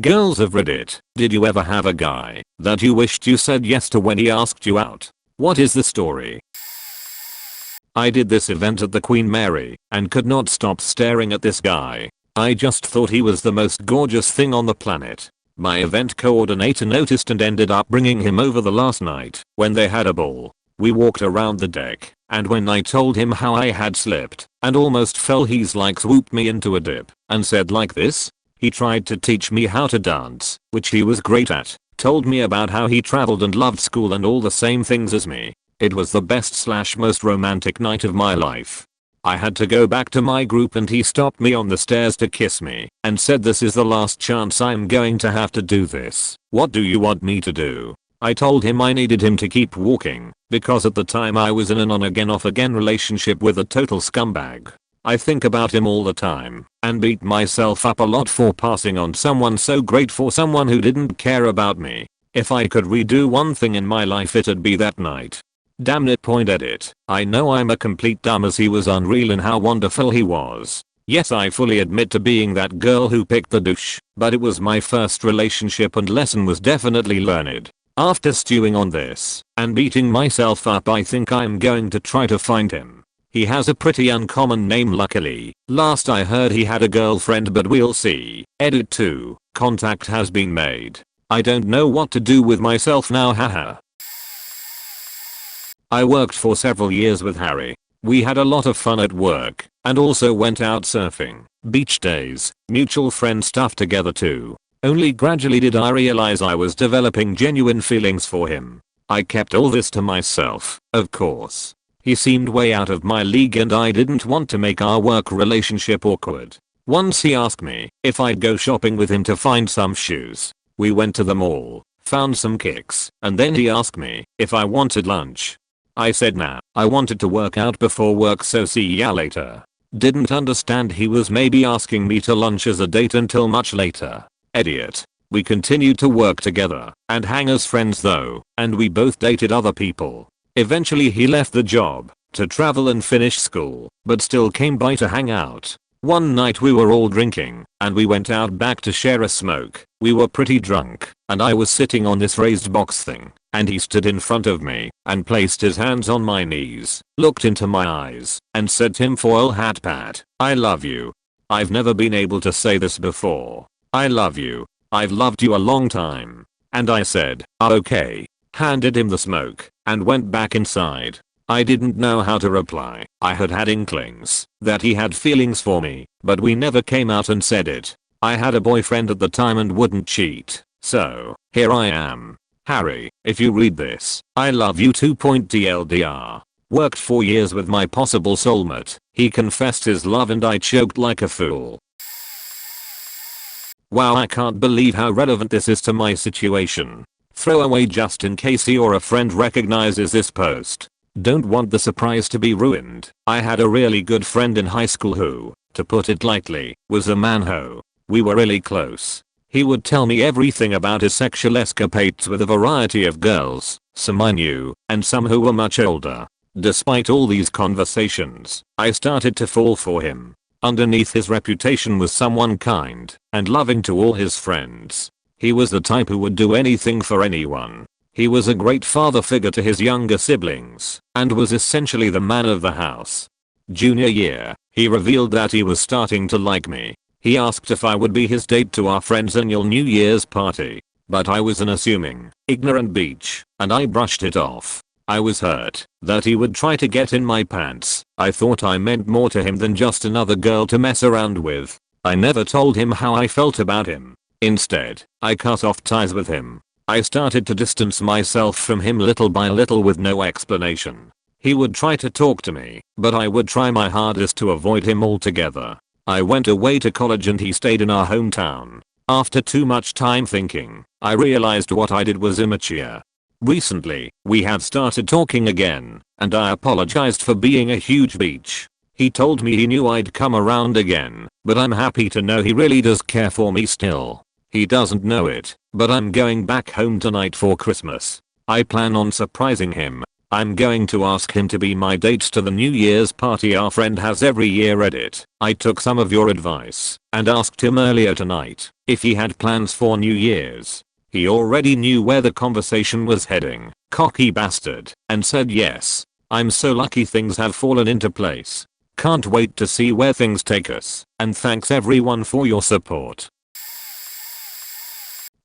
Girls of Reddit, did you ever have a guy that you wished you said yes to when he asked you out? What is the story? I did this event at the Queen Mary and could not stop staring at this guy. I just thought he was the most gorgeous thing on the planet. My event coordinator noticed and ended up bringing him over the last night when they had a ball. We walked around the deck, and when I told him how I had slipped and almost fell, he's like swooped me into a dip and said like this. He tried to teach me how to dance, which he was great at, told me about how he traveled and loved school and all the same things as me. It was the best / most romantic night of my life. I had to go back to my group and he stopped me on the stairs to kiss me and said, this is the last chance I'm going to have to do this. What do you want me to do? I told him I needed him to keep walking because at the time I was in an on again off again relationship with a total scumbag. I think about him all the time and beat myself up a lot for passing on someone so great for someone who didn't care about me. If I could redo one thing in my life, it'd be that night. Damn it. Point edit. I know I'm a complete dumbass. He was unreal in how wonderful he was. Yes, I fully admit to being that girl who picked the douche, but it was my first relationship and lesson was definitely learned. After stewing on this and beating myself up, I think I'm going to try to find him. He has a pretty uncommon name luckily. Last I heard he had a girlfriend, but we'll see. Edit 2. Contact has been made. I don't know what to do with myself now, haha. I worked for several years with Harry. We had a lot of fun at work and also went out surfing, beach days, mutual friend stuff together too. Only gradually did I realize I was developing genuine feelings for him. I kept all this to myself, of course. He seemed way out of my league and I didn't want to make our work relationship awkward. Once he asked me if I'd go shopping with him to find some shoes. We went to the mall, found some kicks, and then he asked me if I wanted lunch. I said nah, I wanted to work out before work, so see ya later. Didn't understand he was maybe asking me to lunch as a date until much later. Idiot. We continued to work together and hang as friends though, and we both dated other people. Eventually he left the job to travel and finish school, but still came by to hang out. One night we were all drinking and we went out back to share a smoke. We were pretty drunk and I was sitting on this raised box thing and he stood in front of me and placed his hands on my knees, looked into my eyes and said, tinfoil hat Pat, I love you. I've never been able to say this before. I love you. I've loved you a long time. And I said, okay. Handed him the smoke and went back inside. I didn't know how to reply. I had had inklings that he had feelings for me, but we never came out and said it. I had a boyfriend at the time and wouldn't cheat, so here I am. Harry, if you read this, I love you 2.TLDR. Worked 4 years with my possible soulmate. He confessed his love and I choked like a fool. Wow, I can't believe how relevant this is to my situation. Throwaway just in case he or a friend recognizes this post. Don't want the surprise to be ruined. I had a really good friend in high school who, to put it lightly, was a manho. We were really close. He would tell me everything about his sexual escapades with a variety of girls, some I knew, and some who were much older. Despite all these conversations, I started to fall for him. Underneath his reputation was someone kind and loving to all his friends. He was the type who would do anything for anyone. He was a great father figure to his younger siblings and was essentially the man of the house. Junior year, he revealed that he was starting to like me. He asked if I would be his date to our friend's annual New Year's party. But I was an assuming, ignorant beach, and I brushed it off. I was hurt that he would try to get in my pants. I thought I meant more to him than just another girl to mess around with. I never told him how I felt about him. Instead, I cut off ties with him. I started to distance myself from him little by little with no explanation. He would try to talk to me, but I would try my hardest to avoid him altogether. I went away to college and he stayed in our hometown. After too much time thinking, I realized what I did was immature. Recently, we have started talking again, and I apologized for being a huge beach. He told me he knew I'd come around again, but I'm happy to know he really does care for me still. He doesn't know it, but I'm going back home tonight for Christmas. I plan on surprising him. I'm going to ask him to be my date to the New Year's party our friend has every year. Edit. I took some of your advice and asked him earlier tonight if he had plans for New Year's. He already knew where the conversation was heading, cocky bastard, and said yes. I'm so lucky things have fallen into place. Can't wait to see where things take us, and thanks everyone for your support.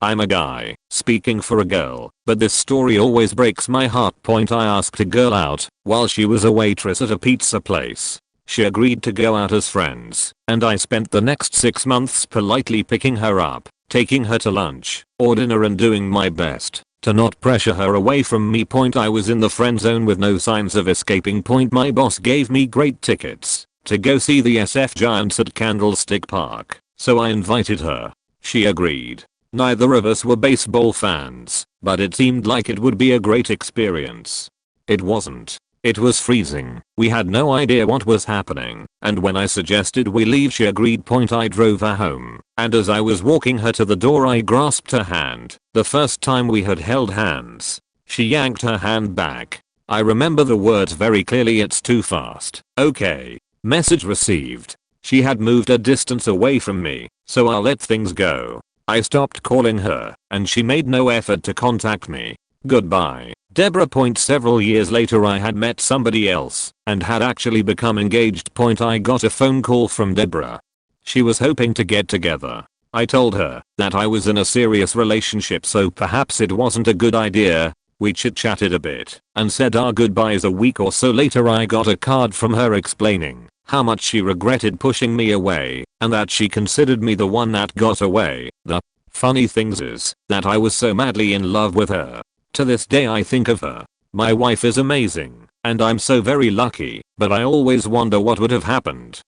I'm a guy, speaking for a girl, but this story always breaks my heart. I asked a girl out while she was a waitress at a pizza place. She agreed to go out as friends, and I spent the next 6 months politely picking her up, taking her to lunch or dinner and doing my best to not pressure her away from me. I was in the friend zone with no signs of escaping. My boss gave me great tickets to go see the SF Giants at Candlestick Park, so I invited her. She agreed. Neither of us were baseball fans, but it seemed like it would be a great experience. It wasn't. It was freezing. We had no idea what was happening, and when I suggested we leave she agreed. I drove her home, and as I was walking her to the door I grasped her hand. The first time we had held hands. She yanked her hand back. I remember the words very clearly. It's too fast. Okay. Message received. She had moved a distance away from me, so I let things go. I stopped calling her, and she made no effort to contact me. Goodbye, Deborah. Several years later I had met somebody else, and had actually become engaged. I got a phone call from Deborah. She was hoping to get together. I told her that I was in a serious relationship, so perhaps it wasn't a good idea. We chit-chatted a bit, and said our goodbyes. A week or so later I got a card from her explaining how much she regretted pushing me away, and that she considered me the one that got away. The funny thing is that I was so madly in love with her. To this day I think of her. My wife is amazing, and I'm so very lucky, but I always wonder what would have happened.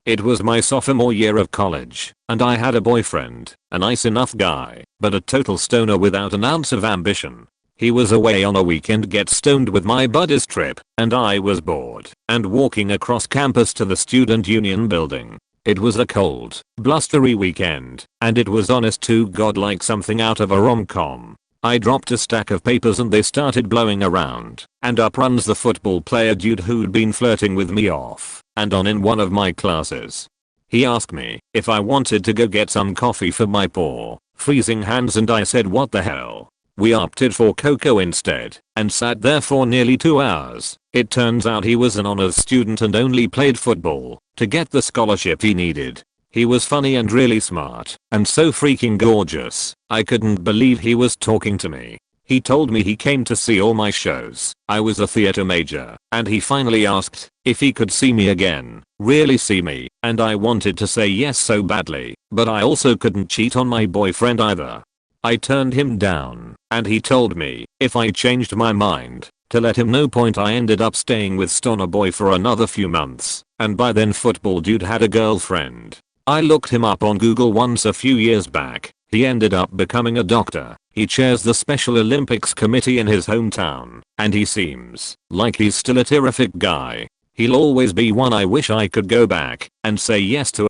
It was my sophomore year of college, and I had a boyfriend, a nice enough guy, but a total stoner without an ounce of ambition. He was away on a weekend get stoned with my buddies trip, and I was bored and walking across campus to the student union building. It was a cold, blustery weekend, and it was honest to God like something out of a rom-com. I dropped a stack of papers and they started blowing around, and up runs the football player dude who'd been flirting with me off and on in one of my classes. He asked me if I wanted to go get some coffee for my poor, freezing hands, and I said what the hell. We opted for cocoa instead, and sat there for nearly 2 hours. It turns out he was an honors student and only played football to get the scholarship he needed. He was funny and really smart, and so freaking gorgeous. I couldn't believe he was talking to me. He told me he came to see all my shows. I was a theater major, and he finally asked if he could see me again. Really see me, and I wanted to say yes so badly, but I also couldn't cheat on my boyfriend either. I turned him down, and he told me if I changed my mind to let him know. I ended up staying with Stoner Boy for another few months, and by then football dude had a girlfriend. I looked him up on Google once a few years back. He ended up becoming a doctor. He chairs the Special Olympics committee in his hometown, and he seems like he's still a terrific guy. He'll always be one I wish I could go back and say yes to.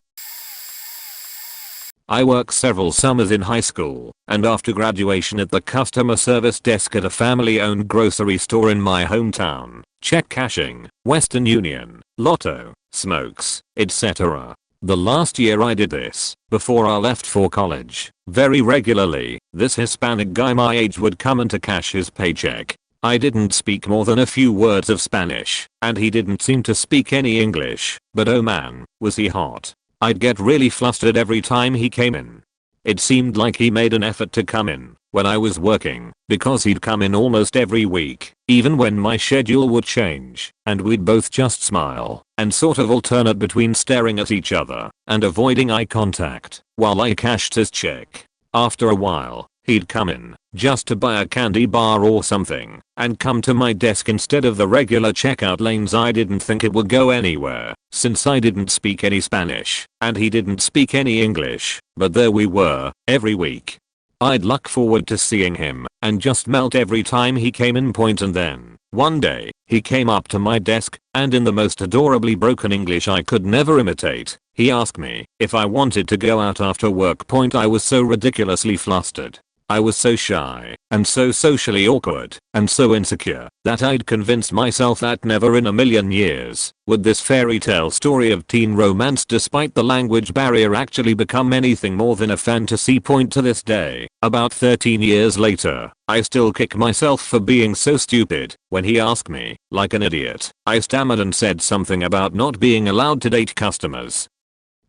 I worked several summers in high school, and after graduation at the customer service desk at a family-owned grocery store in my hometown. Check cashing, Western Union, Lotto, smokes, etc. The last year I did this, before I left for college, very regularly. This Hispanic guy my age would come in to cash his paycheck. I didn't speak more than a few words of Spanish, and he didn't seem to speak any English, but oh man, was he hot. I'd get really flustered every time he came in. It seemed like he made an effort to come in when I was working, because he'd come in almost every week, even when my schedule would change, and we'd both just smile and sort of alternate between staring at each other and avoiding eye contact while I cashed his check. After a while, he'd come in just to buy a candy bar or something and come to my desk instead of the regular checkout lanes. I didn't think it would go anywhere since I didn't speak any Spanish and he didn't speak any English, but there we were every week. I'd look forward to seeing him and just melt every time he came in. And then, one day, he came up to my desk, and in the most adorably broken English I could never imitate, he asked me if I wanted to go out after work. I was so ridiculously flustered. I was so shy, and so socially awkward, and so insecure, that I'd convinced myself that never in a million years would this fairy tale story of teen romance despite the language barrier actually become anything more than a fantasy point to this day. About 13 years later, I still kick myself for being so stupid. When he asked me, like an idiot, I stammered and said something about not being allowed to date customers.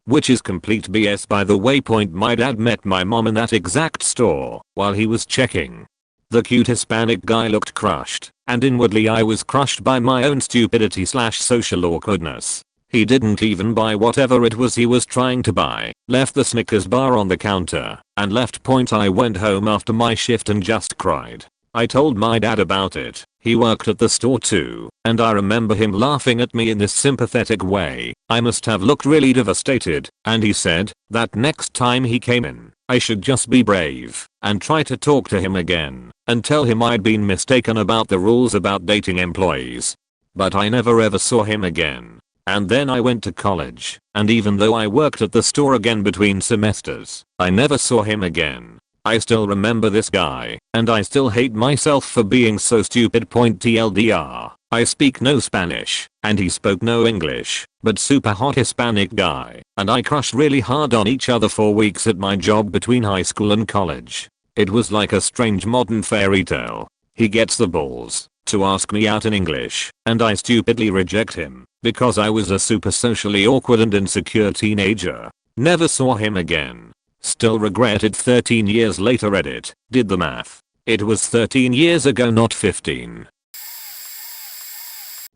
Which is complete BS by the way. My dad met my mom in that exact store while he was checking. The cute Hispanic guy looked crushed, and inwardly I was crushed by my own stupidity / social awkwardness. He didn't even buy whatever it was he was trying to buy, left the Snickers bar on the counter, and left. I went home after my shift and just cried. I told my dad about it. He worked at the store too, and I remember him laughing at me in this sympathetic way. I must have looked really devastated, and he said that next time he came in, I should just be brave and try to talk to him again and tell him I'd been mistaken about the rules about dating employees. But I never ever saw him again. And then I went to college, and even though I worked at the store again between semesters, I never saw him again. I still remember this guy, and I still hate myself for being so stupid. TLDR, I speak no Spanish, and he spoke no English, but super hot Hispanic guy, and I crushed really hard on each other for weeks at my job between high school and college. It was like a strange modern fairy tale. He gets the balls to ask me out in English, and I stupidly reject him, because I was a super socially awkward and insecure teenager. Never saw him again. Still regret it 13 years later. Edit, did the math. It was 13 years ago, not 15.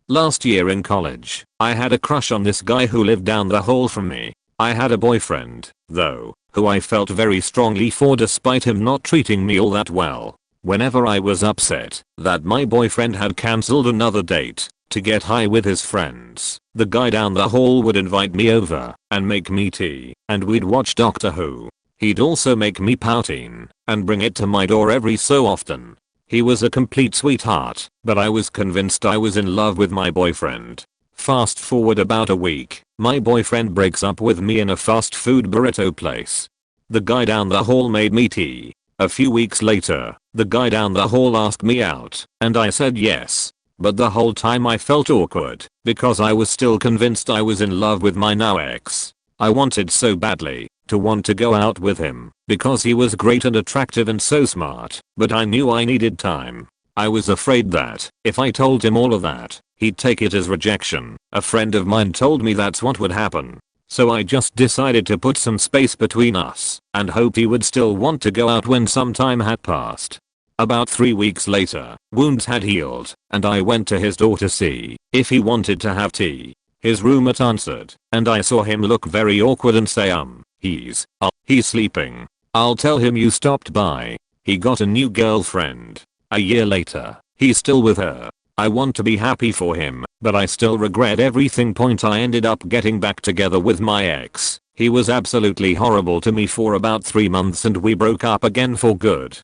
Last year in college, I had a crush on this guy who lived down the hall from me. I had a boyfriend, though, who I felt very strongly for despite him not treating me all that well. Whenever I was upset that my boyfriend had cancelled another date to get high with his friends, the guy down the hall would invite me over and make me tea, and we'd watch Doctor Who. He'd also make me poutine and bring it to my door every so often. He was a complete sweetheart, but I was convinced I was in love with my boyfriend. Fast forward about a week, my boyfriend breaks up with me in a fast food burrito place. The guy down the hall made me tea. A few weeks later, the guy down the hall asked me out, and I said yes. But the whole time I felt awkward, because I was still convinced I was in love with my now ex. I wanted so badly to want to go out with him, because he was great and attractive and so smart, but I knew I needed time. I was afraid that, if I told him all of that, he'd take it as rejection. A friend of mine told me that's what would happen. So I just decided to put some space between us, and hope he would still want to go out when some time had passed. About 3 weeks later, wounds had healed, and I went to his door to see if he wanted to have tea. His roommate answered, and I saw him look very awkward and say he's sleeping. I'll tell him you stopped by. He got a new girlfriend. A year later, he's still with her. I want to be happy for him, but I still regret everything. I ended up getting back together with my ex. He was absolutely horrible to me for about 3 months and we broke up again for good.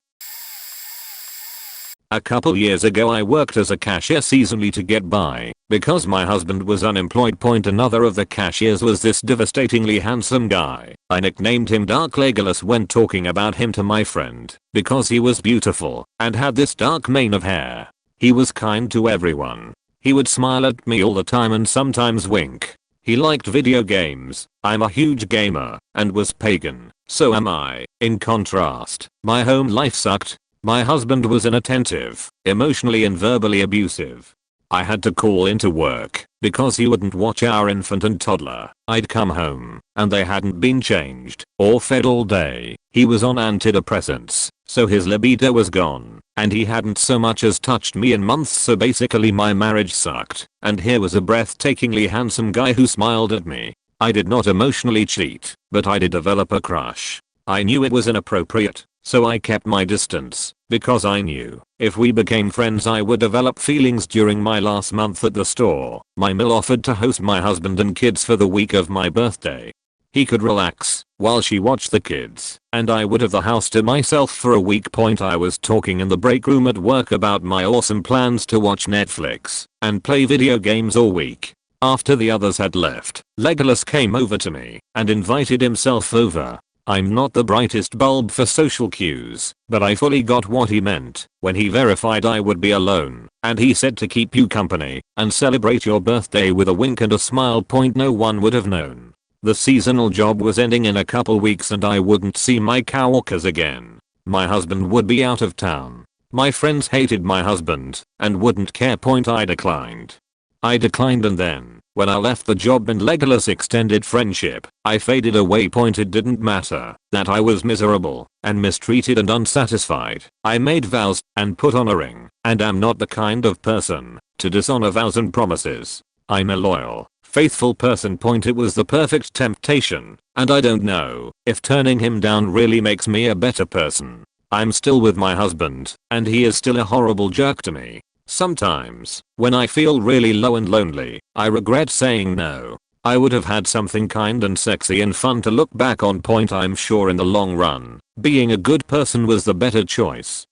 A couple years ago I worked as a cashier seasonally to get by, because my husband was unemployed. Another of the cashiers was this devastatingly handsome guy. I nicknamed him Dark Legolas when talking about him to my friend, because he was beautiful, and had this dark mane of hair. He was kind to everyone. He would smile at me all the time and sometimes wink. He liked video games. I'm a huge gamer, and was pagan, so am I. In contrast, my home life sucked. My husband was inattentive, emotionally and verbally abusive. I had to call into work because he wouldn't watch our infant and toddler. I'd come home and they hadn't been changed or fed all day. He was on antidepressants, so his libido was gone, and he hadn't so much as touched me in months. So basically my marriage sucked, and here was a breathtakingly handsome guy who smiled at me. I did not emotionally cheat, but I did develop a crush. I knew it was inappropriate, so I kept my distance, because I knew if we became friends I would develop feelings. During my last month at the store, my mill offered to host my husband and kids for the week of my birthday. He could relax while she watched the kids, and I would have the house to myself for a week. I was talking in the break room at work about my awesome plans to watch Netflix and play video games all week. After the others had left, Legolas came over to me and invited himself over. I'm not the brightest bulb for social cues, but I fully got what he meant when he verified I would be alone, and he said to keep you company and celebrate your birthday with a wink and a smile. No one would have known. The seasonal job was ending in a couple weeks and I wouldn't see my coworkers again. My husband would be out of town. My friends hated my husband and wouldn't care. I declined. And then, when I left the job and Legolas extended friendship, I faded away. It didn't matter that I was miserable and mistreated and unsatisfied. I made vows and put on a ring, and am not the kind of person to dishonor vows and promises. I'm a loyal, faithful person. It was the perfect temptation, and I don't know if turning him down really makes me a better person. I'm still with my husband, and he is still a horrible jerk to me. Sometimes, when I feel really low and lonely, I regret saying no. I would have had something kind and sexy and fun to look back on. I'm sure in the long run, being a good person was the better choice.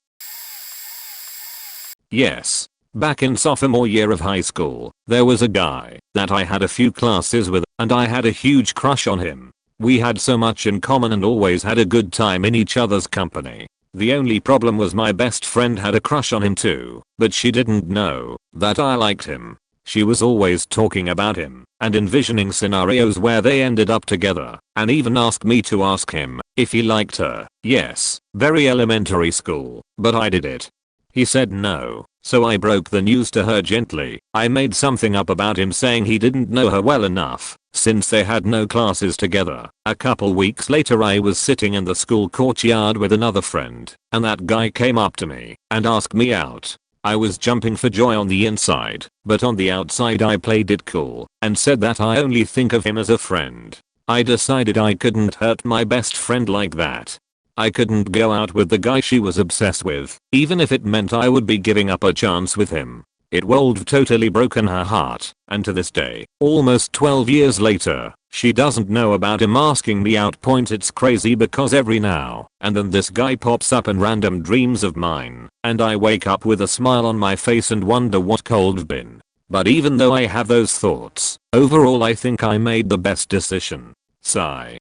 Yes. Back in sophomore year of high school, there was a guy that I had a few classes with, and I had a huge crush on him. We had so much in common and always had a good time in each other's company. The only problem was my best friend had a crush on him too, but she didn't know that I liked him. She was always talking about him and envisioning scenarios where they ended up together, and even asked me to ask him if he liked her. Yes, very elementary school, but I did it. He said no, so I broke the news to her gently. I made something up about him saying he didn't know her well enough since they had no classes together. A couple weeks later I was sitting in the school courtyard with another friend, and that guy came up to me and asked me out. I was jumping for joy on the inside, but on the outside I played it cool and said that I only think of him as a friend. I decided I couldn't hurt my best friend like that. I couldn't go out with the guy she was obsessed with, even if it meant I would be giving up a chance with him. It would have totally broken her heart, and to this day, almost 12 years later, she doesn't know about him asking me out. It's crazy because every now and then this guy pops up in random dreams of mine, and I wake up with a smile on my face and wonder what could have been. But even though I have those thoughts, overall I think I made the best decision. Sigh.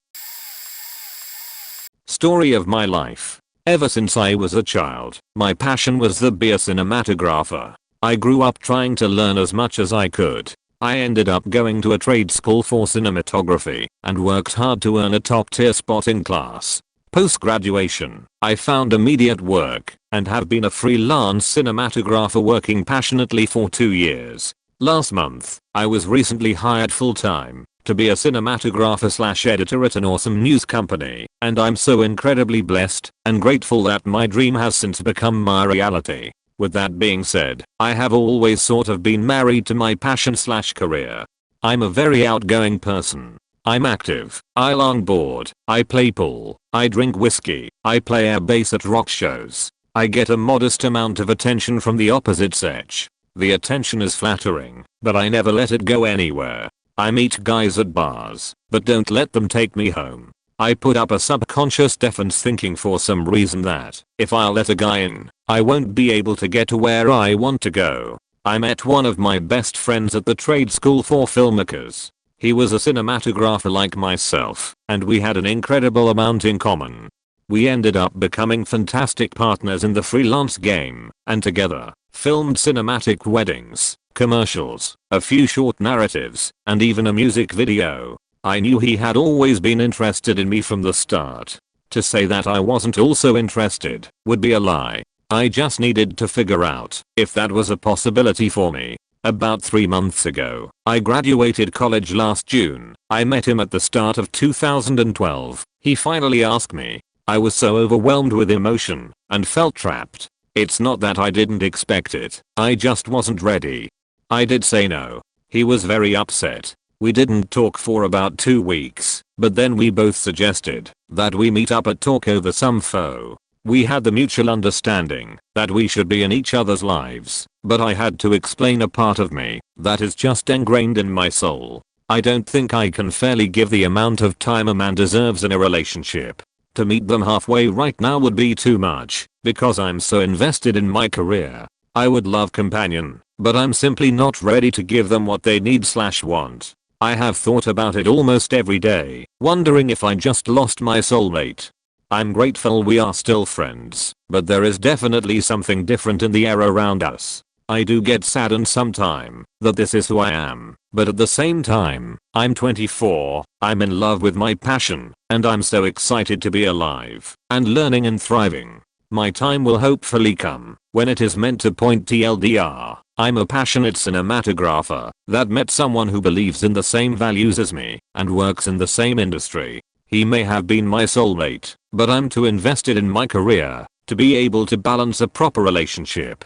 Story of my life. Ever since I was a child, my passion was to be a cinematographer. I grew up trying to learn as much as I could. I ended up going to a trade school for cinematography and worked hard to earn a top tier spot in class. Post graduation, I found immediate work and have been a freelance cinematographer working passionately for 2 years. Last month, I was recently hired full time to be a cinematographer/editor at an awesome news company, and I'm so incredibly blessed and grateful that my dream has since become my reality. With that being said, I have always sort of been married to my passion/career. I'm a very outgoing person. I'm active, I longboard, I play pool, I drink whiskey, I play air bass at rock shows. I get a modest amount of attention from the opposite sex. The attention is flattering, but I never let it go anywhere. I meet guys at bars, but don't let them take me home. I put up a subconscious defense thinking for some reason that if I let a guy in, I won't be able to get to where I want to go. I met one of my best friends at the trade school for filmmakers. He was a cinematographer like myself, and we had an incredible amount in common. We ended up becoming fantastic partners in the freelance game, and together, filmed cinematic weddings, commercials, a few short narratives, and even a music video. I knew he had always been interested in me from the start. To say that I wasn't also interested would be a lie. I just needed to figure out if that was a possibility for me. About 3 months ago, I graduated college last June. I met him at the start of 2012. He finally asked me. I was so overwhelmed with emotion and felt trapped. It's not that I didn't expect it, I just wasn't ready. I did say no. He was very upset. We didn't talk for about 2 weeks, but then we both suggested that we meet up and talk over some pho. We had the mutual understanding that we should be in each other's lives, but I had to explain a part of me that is just ingrained in my soul. I don't think I can fairly give the amount of time a man deserves in a relationship. To meet them halfway right now would be too much, because I'm so invested in my career. I would love companion, but I'm simply not ready to give them what they need/want. I have thought about it almost every day, wondering if I just lost my soulmate. I'm grateful we are still friends, but there is definitely something different in the air around us. I do get saddened sometime that this is who I am, but at the same time, I'm 24, I'm in love with my passion, and I'm so excited to be alive, and learning and thriving. My time will hopefully come, when it is meant to point TLDR. I'm a passionate cinematographer that met someone who believes in the same values as me, and works in the same industry. He may have been my soulmate, but I'm too invested in my career to be able to balance a proper relationship.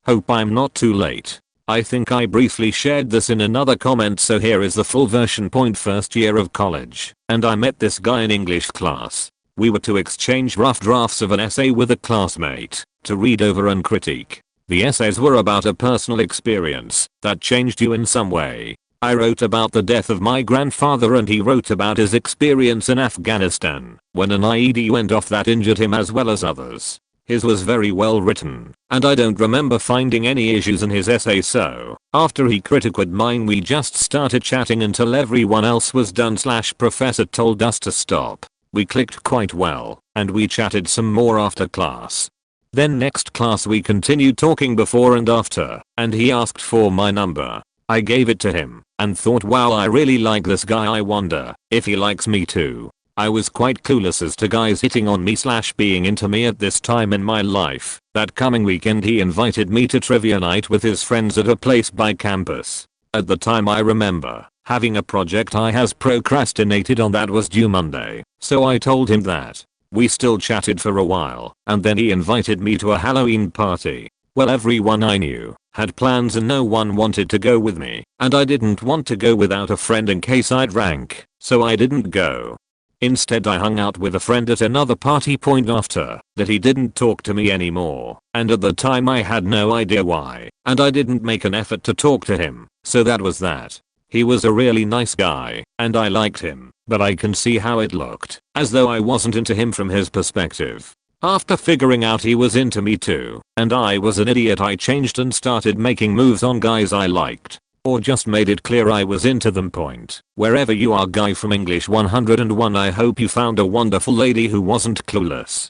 Hope I'm not too late. I think I briefly shared this in another comment, so here is the full version. First year of college, and I met this guy in English class. We were to exchange rough drafts of an essay with a classmate to read over and critique. The essays were about a personal experience that changed you in some way. I wrote about the death of my grandfather and he wrote about his experience in Afghanistan when an IED went off that injured him as well as others. His was very well written, and I don't remember finding any issues in his essay, so after he critiqued mine we just started chatting until everyone else was done / professor told us to stop. We clicked quite well, and we chatted some more after class. Then next class we continued talking before and after, and he asked for my number. I gave it to him, and thought, wow, I really like this guy, I wonder if he likes me too. I was quite clueless as to guys hitting on me / being into me at this time in my life. That coming weekend he invited me to trivia night with his friends at a place by campus. At the time I remember having a project I has procrastinated on that was due Monday, so I told him that. We still chatted for a while, and then he invited me to a Halloween party. Well, everyone I knew had plans and no one wanted to go with me, and I didn't want to go without a friend in case I'd rank, so I didn't go. Instead I hung out with a friend at another party. After that he didn't talk to me anymore, and at the time I had no idea why, and I didn't make an effort to talk to him, so that was that. He was a really nice guy, and I liked him, but I can see how it looked as though I wasn't into him from his perspective. After figuring out he was into me too, and I was an idiot, I changed and started making moves on guys I liked. Or just made it clear I was into them. Wherever you are, guy from English 101, I hope you found a wonderful lady who wasn't clueless.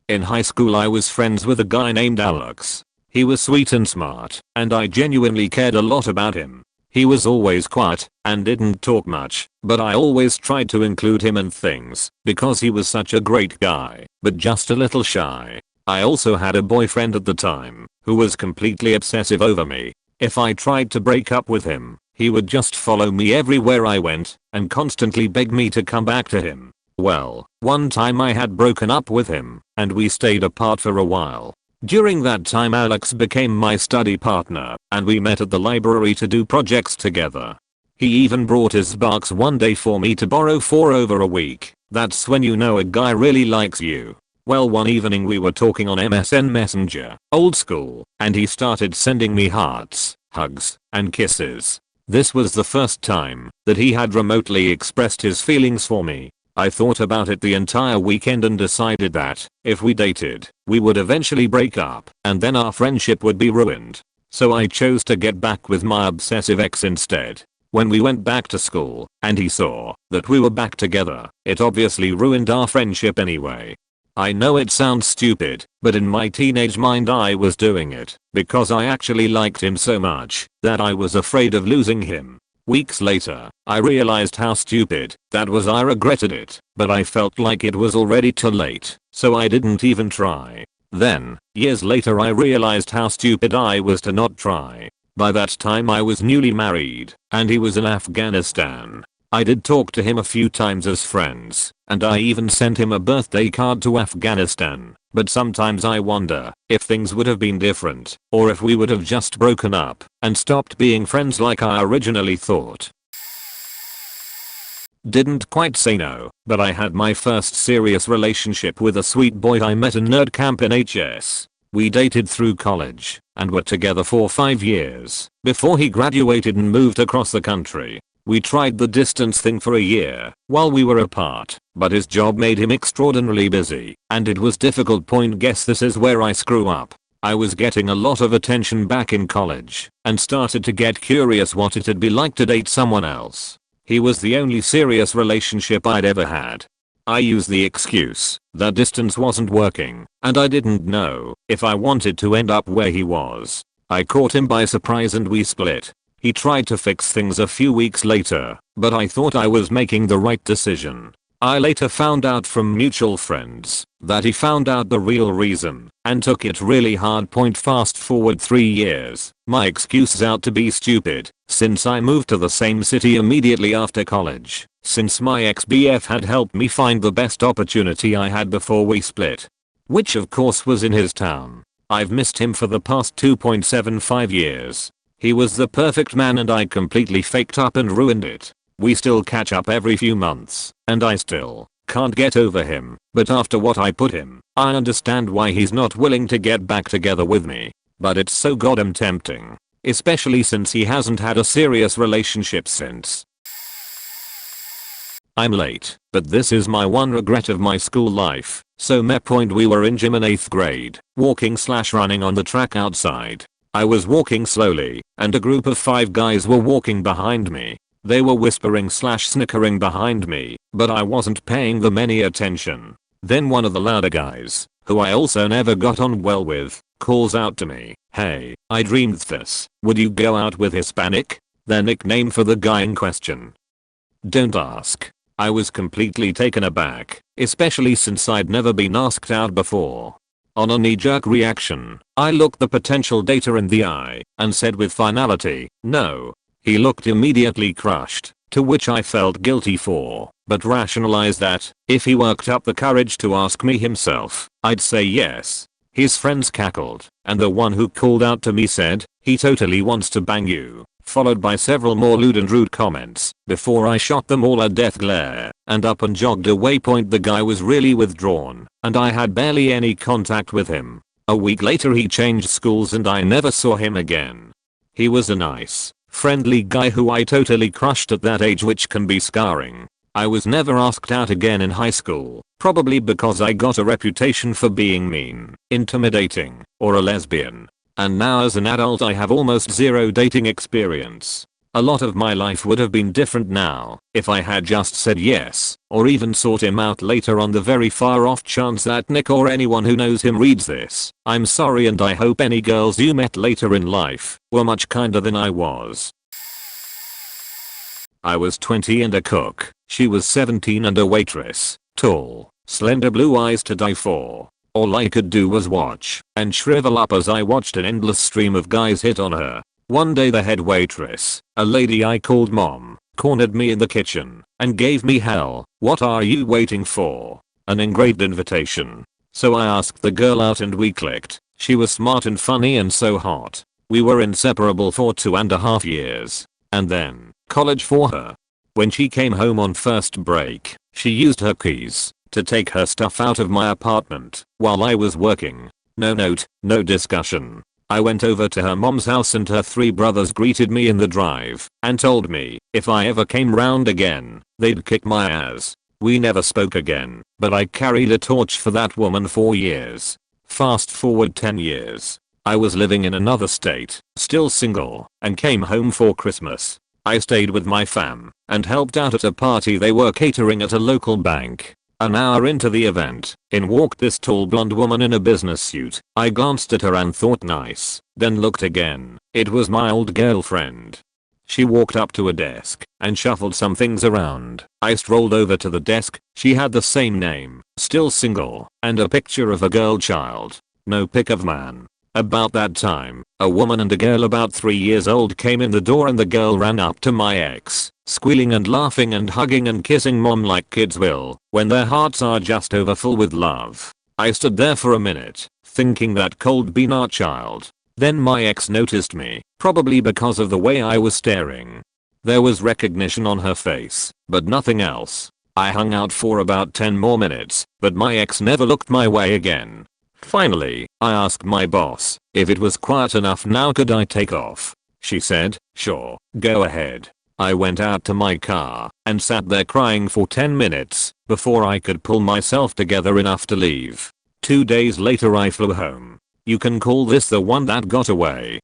In high school I was friends with a guy named Alex. He was sweet and smart, and I genuinely cared a lot about him. He was always quiet and didn't talk much, but I always tried to include him in things because he was such a great guy, but just a little shy. I also had a boyfriend at the time who was completely obsessive over me. If I tried to break up with him, he would just follow me everywhere I went and constantly beg me to come back to him. Well, one time I had broken up with him and we stayed apart for a while. During that time Alex became my study partner and we met at the library to do projects together. He even brought his box one day for me to borrow for over a week. That's when you know a guy really likes you. Well, one evening we were talking on MSN Messenger, old school, and he started sending me hearts, hugs, and kisses. This was the first time that he had remotely expressed his feelings for me. I thought about it the entire weekend and decided that if we dated, we would eventually break up and then our friendship would be ruined. So I chose to get back with my obsessive ex instead. When we went back to school and he saw that we were back together, it obviously ruined our friendship anyway. I know it sounds stupid, but in my teenage mind I was doing it because I actually liked him so much that I was afraid of losing him. Weeks later, I realized how stupid that was. I regretted it, but I felt like it was already too late, so I didn't even try. Then, years later, I realized how stupid I was to not try. By that time I was newly married, and he was in Afghanistan. I did talk to him a few times as friends, and I even sent him a birthday card to Afghanistan, but sometimes I wonder if things would have been different, or if we would have just broken up and stopped being friends like I originally thought. Didn't quite say no, but I had my first serious relationship with a sweet boy I met in nerd camp in HS. We dated through college, and were together for 5 years, before he graduated and moved across the country. We tried the distance thing for a year while we were apart, but his job made him extraordinarily busy, and it was difficult. Guess this is where I screw up. I was getting a lot of attention back in college and started to get curious what it'd be like to date someone else. He was the only serious relationship I'd ever had. I used the excuse that distance wasn't working and I didn't know if I wanted to end up where he was. I caught him by surprise and we split. He tried to fix things a few weeks later, but I thought I was making the right decision. I later found out from mutual friends that he found out the real reason and took it really hard. Fast forward 3 years, my excuse is out to be stupid since I moved to the same city immediately after college, since my ex-BF had helped me find the best opportunity I had before we split, which of course was in his town. I've missed him for the past 2.75 years. He was the perfect man and I completely faked up and ruined it. We still catch up every few months, and I still can't get over him, but after what I put him, I understand why he's not willing to get back together with me. But it's so goddamn tempting, especially since he hasn't had a serious relationship since. I'm late, but this is my one regret of my school life. So we were in gym in 8th grade, walking/running on the track outside. I was walking slowly, and a group of 5 guys were walking behind me. They were whispering/snickering behind me, but I wasn't paying them any attention. Then one of the louder guys, who I also never got on well with, calls out to me, "Hey, I dreamed this. Would you go out with Hispanic?" Their nickname for the guy in question. Don't ask. I was completely taken aback, especially since I'd never been asked out before. On a knee-jerk reaction, I looked the potential dater in the eye and said with finality, "No." He looked immediately crushed, to which I felt guilty for, but rationalized that, if he worked up the courage to ask me himself, I'd say yes. His friends cackled, and the one who called out to me said, "He totally wants to bang you," followed by several more lewd and rude comments, before I shot them all a death glare, and up and jogged away. The guy was really withdrawn, and I had barely any contact with him. A week later he changed schools and I never saw him again. He was a nice, friendly guy who I totally crushed at that age, which can be scarring. I was never asked out again in high school, probably because I got a reputation for being mean, intimidating, or a lesbian. And now as an adult I have almost zero dating experience. A lot of my life would have been different now if I had just said yes, or even sought him out later. On the very far off chance that Nick or anyone who knows him reads this, I'm sorry, and I hope any girls you met later in life were much kinder than I was. I was 20 and a cook. She was 17 and a waitress, tall, slender, blue eyes to die for. All I could do was watch and shrivel up as I watched an endless stream of guys hit on her. One day the head waitress, a lady I called Mom, cornered me in the kitchen and gave me hell. "What are you waiting for?" An engraved invitation. So I asked the girl out and we clicked. She was smart and funny and so hot. We were inseparable for 2.5 years. And then, college for her. When she came home on first break, she used her keys to take her stuff out of my apartment while I was working. No note, no discussion. I went over to her mom's house and her 3 brothers greeted me in the drive and told me if I ever came round again, they'd kick my ass. We never spoke again, but I carried a torch for that woman for years. Fast forward 10 years. I was living in another state, still single, and came home for Christmas. I stayed with my fam and helped out at a party they were catering at a local bank. An hour into the event, in walked this tall blonde woman in a business suit. I glanced at her and thought nice, then looked again. It was my old girlfriend. She walked up to a desk and shuffled some things around. I strolled over to the desk. She had the same name, still single, and a picture of a girl child. No pic of man. About that time, a woman and a girl about 3 years old came in the door and the girl ran up to my ex, squealing and laughing and hugging and kissing Mom like kids will when their hearts are just overfull with love. I stood there for a minute, thinking that cold been our child. Then my ex noticed me, probably because of the way I was staring. There was recognition on her face, but nothing else. I hung out for about 10 more minutes, but my ex never looked my way again. Finally, I asked my boss if it was quiet enough now could I take off. She said, "Sure, go ahead." I went out to my car and sat there crying for 10 minutes before I could pull myself together enough to leave. 2 days later I flew home. You can call this the one that got away.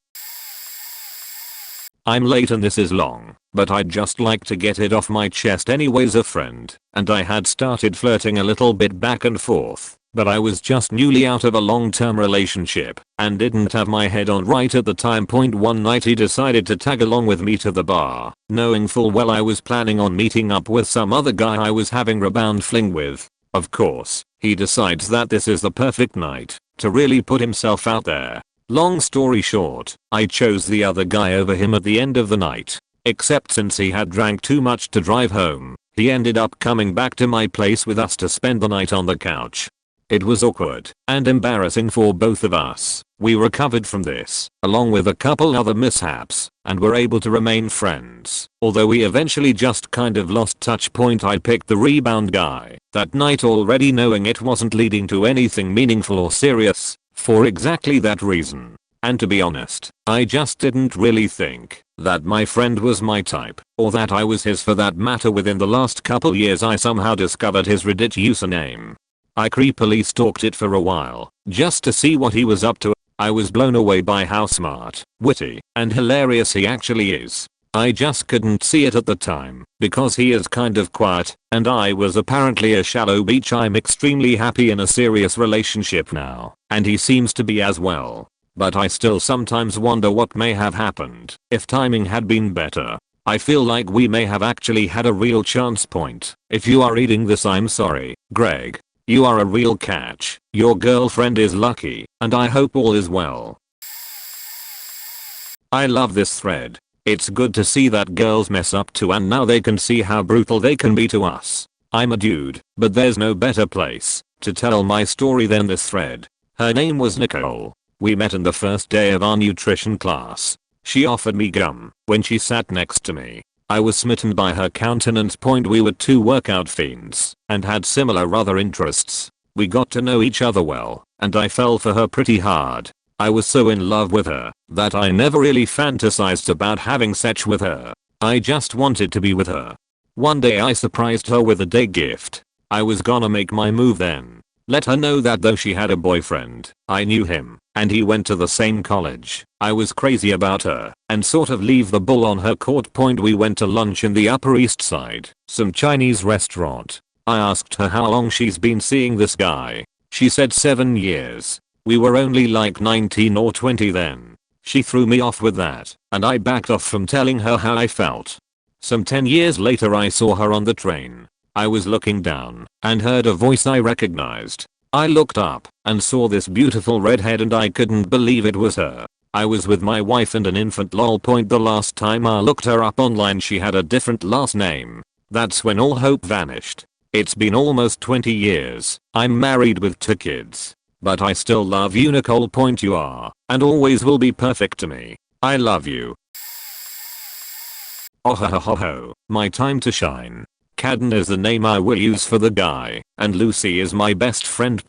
I'm late and this is long, but I'd just like to get it off my chest anyways. A friend and I had started flirting a little bit back and forth, but I was just newly out of a long-term relationship and didn't have my head on right at the time. One night he decided to tag along with me to the bar, knowing full well I was planning on meeting up with some other guy I was having a rebound fling with. Of course, he decides that this is the perfect night to really put himself out there. Long story short, I chose the other guy over him at the end of the night. Except since he had drank too much to drive home, he ended up coming back to my place with us to spend the night on the couch. It was awkward and embarrassing for both of us. We recovered from this, along with a couple other mishaps, and were able to remain friends, although we eventually just kind of lost touch. I picked the rebound guy that night already knowing it wasn't leading to anything meaningful or serious, for exactly that reason. And to be honest, I just didn't really think that my friend was my type, or that I was his for that matter. Within the last couple years I somehow discovered his Reddit username. I creepily stalked it for a while, just to see what he was up to. I was blown away by how smart, witty, and hilarious he actually is. I just couldn't see it at the time, because he is kind of quiet, and I was apparently a shallow beach. I'm extremely happy in a serious relationship now, and he seems to be as well. But I still sometimes wonder what may have happened if timing had been better. I feel like we may have actually had a real chance. If you are reading this, I'm sorry, Greg. You are a real catch. Your girlfriend is lucky, and I hope all is well. I love this thread. It's good to see that girls mess up too, and now they can see how brutal they can be to us. I'm a dude, but there's no better place to tell my story than this thread. Her name was Nicole. We met on the first day of our nutrition class. She offered me gum when she sat next to me. I was smitten by her countenance. We were two workout fiends and had similar other interests. We got to know each other well, and I fell for her pretty hard. I was so in love with her that I never really fantasized about having sex with her. I just wanted to be with her. One day I surprised her with a day gift. I was gonna make my move then. Let her know that though she had a boyfriend, I knew him, and he went to the same college. I was crazy about her, and sort of leave the ball on her court. We went to lunch in the Upper East Side, some Chinese restaurant. I asked her how long she's been seeing this guy. She said 7 years. We were only like 19 or 20 then. She threw me off with that, and I backed off from telling her how I felt. Some 10 years later I saw her on the train. I was looking down and heard a voice I recognized. I looked up and saw this beautiful redhead, and I couldn't believe it was her. I was with my wife and an infant. Lol. The last time I looked her up online she had a different last name. That's when all hope vanished. It's been almost 20 years. I'm married with 2 kids. But I still love you, Nicole. You are and always will be perfect to me. I love you. Oh ho ho ho ho. My time to shine. Caden is the name I will use for the guy, and Lucy is my best friend.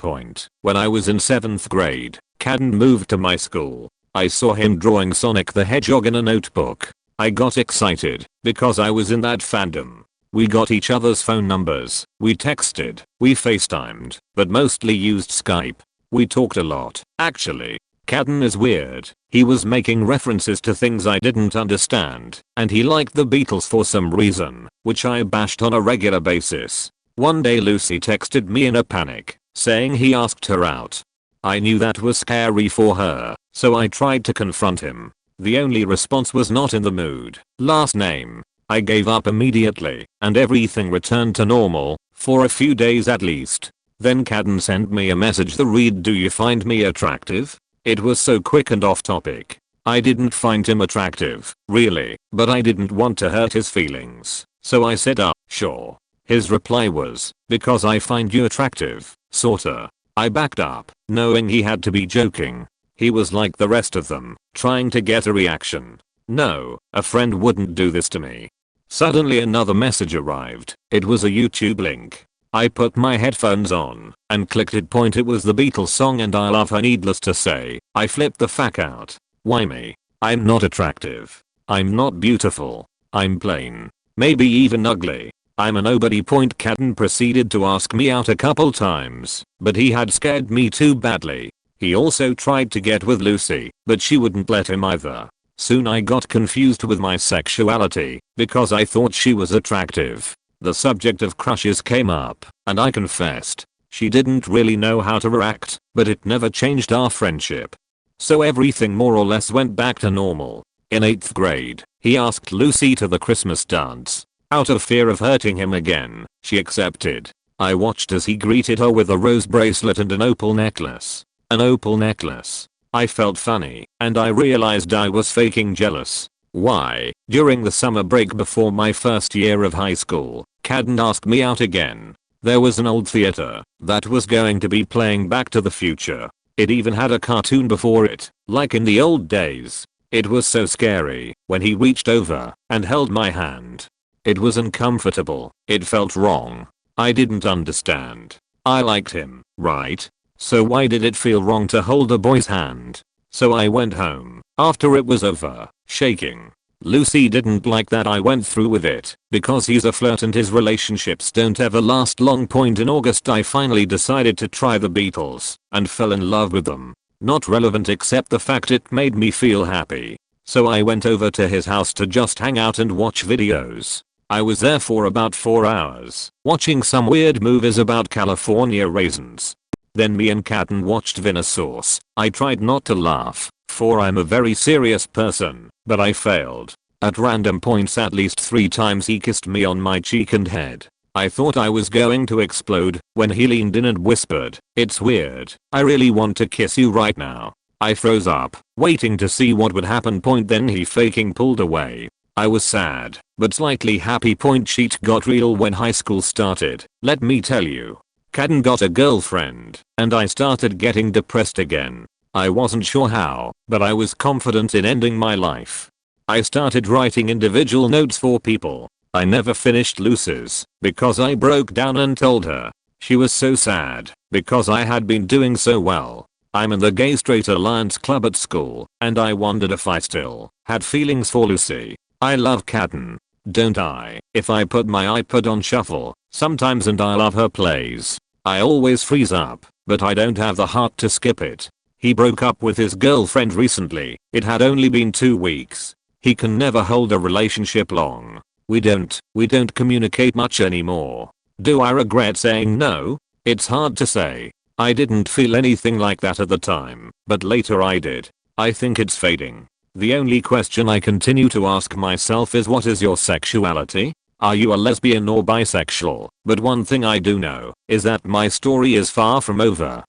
When I was in 7th grade, Caden moved to my school. I saw him drawing Sonic the Hedgehog in a notebook. I got excited because I was in that fandom. We got each other's phone numbers. We texted. We FaceTimed, but mostly used Skype. We talked a lot, actually. Caden is weird. He was making references to things I didn't understand, and he liked the Beatles for some reason, which I bashed on a regular basis. One day Lucy texted me in a panic, saying he asked her out. I knew that was scary for her, so I tried to confront him. The only response was not in the mood. Last name. I gave up immediately, and everything returned to normal, for a few days at least. Then Caden sent me a message that read, "Do you find me attractive?" It was so quick and off topic. I didn't find him attractive, really, but I didn't want to hurt his feelings, so I said sure. His reply was, "Because I find you attractive, sorta." I backed up, knowing he had to be joking. He was like the rest of them, trying to get a reaction. No, a friend wouldn't do this to me. Suddenly another message arrived. It was a YouTube link. I put my headphones on and clicked it. It was the Beatles song and I love her. Needless to say, I flipped the fuck out. Why me? I'm not attractive. I'm not beautiful. I'm plain. Maybe even ugly. I'm a nobody. Caden proceeded to ask me out a couple times, but he had scared me too badly. He also tried to get with Lucy, but she wouldn't let him either. Soon I got confused with my sexuality because I thought she was attractive. The subject of crushes came up, and I confessed. She didn't really know how to react, but it never changed our friendship. So everything more or less went back to normal. In 8th grade, he asked Lucy to the Christmas dance. Out of fear of hurting him again, she accepted. I watched as he greeted her with a rose bracelet and an opal necklace. An opal necklace. I felt funny, and I realized I was faking jealous. Why? During the summer break before my first year of high school, Cadden asked me out again. There was an old theater that was going to be playing Back to the Future. It even had a cartoon before it, like in the old days. It was so scary when he reached over and held my hand. It was uncomfortable. It felt wrong. I didn't understand. I liked him, right? So why did it feel wrong to hold a boy's hand? So I went home after it was over, shaking. Lucy didn't like that I went through with it because he's a flirt and his relationships don't ever last long. In August I finally decided to try the Beatles and fell in love with them. Not relevant except the fact it made me feel happy. So I went over to his house to just hang out and watch videos. I was there for about 4 hours, watching some weird movies about California raisins. Then me and Cadden watched Vinosaurus. I tried not to laugh, for I'm a very serious person, but I failed. At random points at least 3 times he kissed me on my cheek and head. I thought I was going to explode when he leaned in and whispered, "It's weird. I really want to kiss you right now." I froze up, waiting to see what would happen. Then he faking pulled away. I was sad, but slightly happy. Shit got real when high school started, let me tell you. Cadden got a girlfriend, and I started getting depressed again. I wasn't sure how, but I was confident in ending my life. I started writing individual notes for people. I never finished Lucy's because I broke down and told her. She was so sad because I had been doing so well. I'm in the Gay Straight Alliance club at school, and I wondered if I still had feelings for Lucy. I love Cadden, don't I? If I put my iPod on shuffle sometimes and I love her plays, I always freeze up, but I don't have the heart to skip it. He broke up with his girlfriend recently. It had only been 2 weeks. He can never hold a relationship long. We don't communicate much anymore. Do I regret saying no? It's hard to say. I didn't feel anything like that at the time, but later I did. I think it's fading. The only question I continue to ask myself is, what is your sexuality? Are you a lesbian or bisexual? But one thing I do know is that my story is far from over.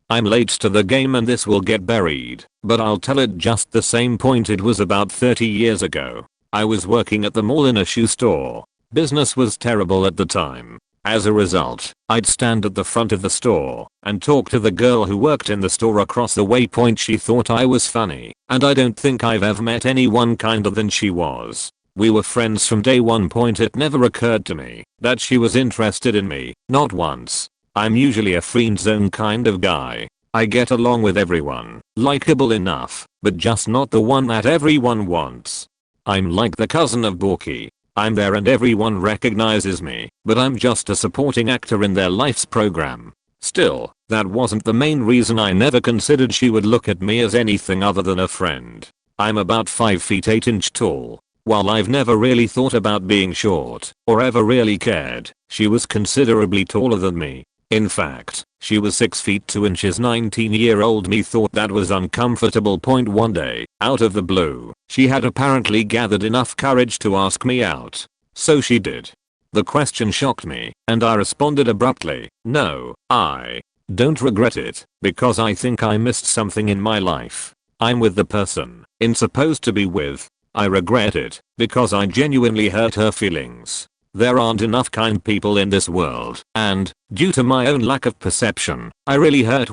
I'm late to the game and this will get buried, but I'll tell it just the same. It was about 30 years ago. I was working at the mall in a shoe store. Business was terrible at the time. As a result, I'd stand at the front of the store and talk to the girl who worked in the store across the way. She thought I was funny, and I don't think I've ever met anyone kinder than she was. We were friends from day one. It never occurred to me that she was interested in me, not once. I'm usually a friend zone kind of guy. I get along with everyone, likable enough, but just not the one that everyone wants. I'm like the cousin of Borky. I'm there and everyone recognizes me, but I'm just a supporting actor in their life's program. Still, that wasn't the main reason. I never considered she would look at me as anything other than a friend. I'm about 5 feet 8 inches tall. While I've never really thought about being short or ever really cared, she was considerably taller than me. In fact, she was 6 feet 2 inches. 19-year-old me thought that was uncomfortable. One day, out of the blue, she had apparently gathered enough courage to ask me out. So she did. The question shocked me, and I responded abruptly, "No, I don't regret it, because I think I missed something in my life. I'm with the person I'm supposed to be with. I regret it, because I genuinely hurt her feelings. There aren't enough kind people in this world, and, due to my own lack of perception, I really hurt."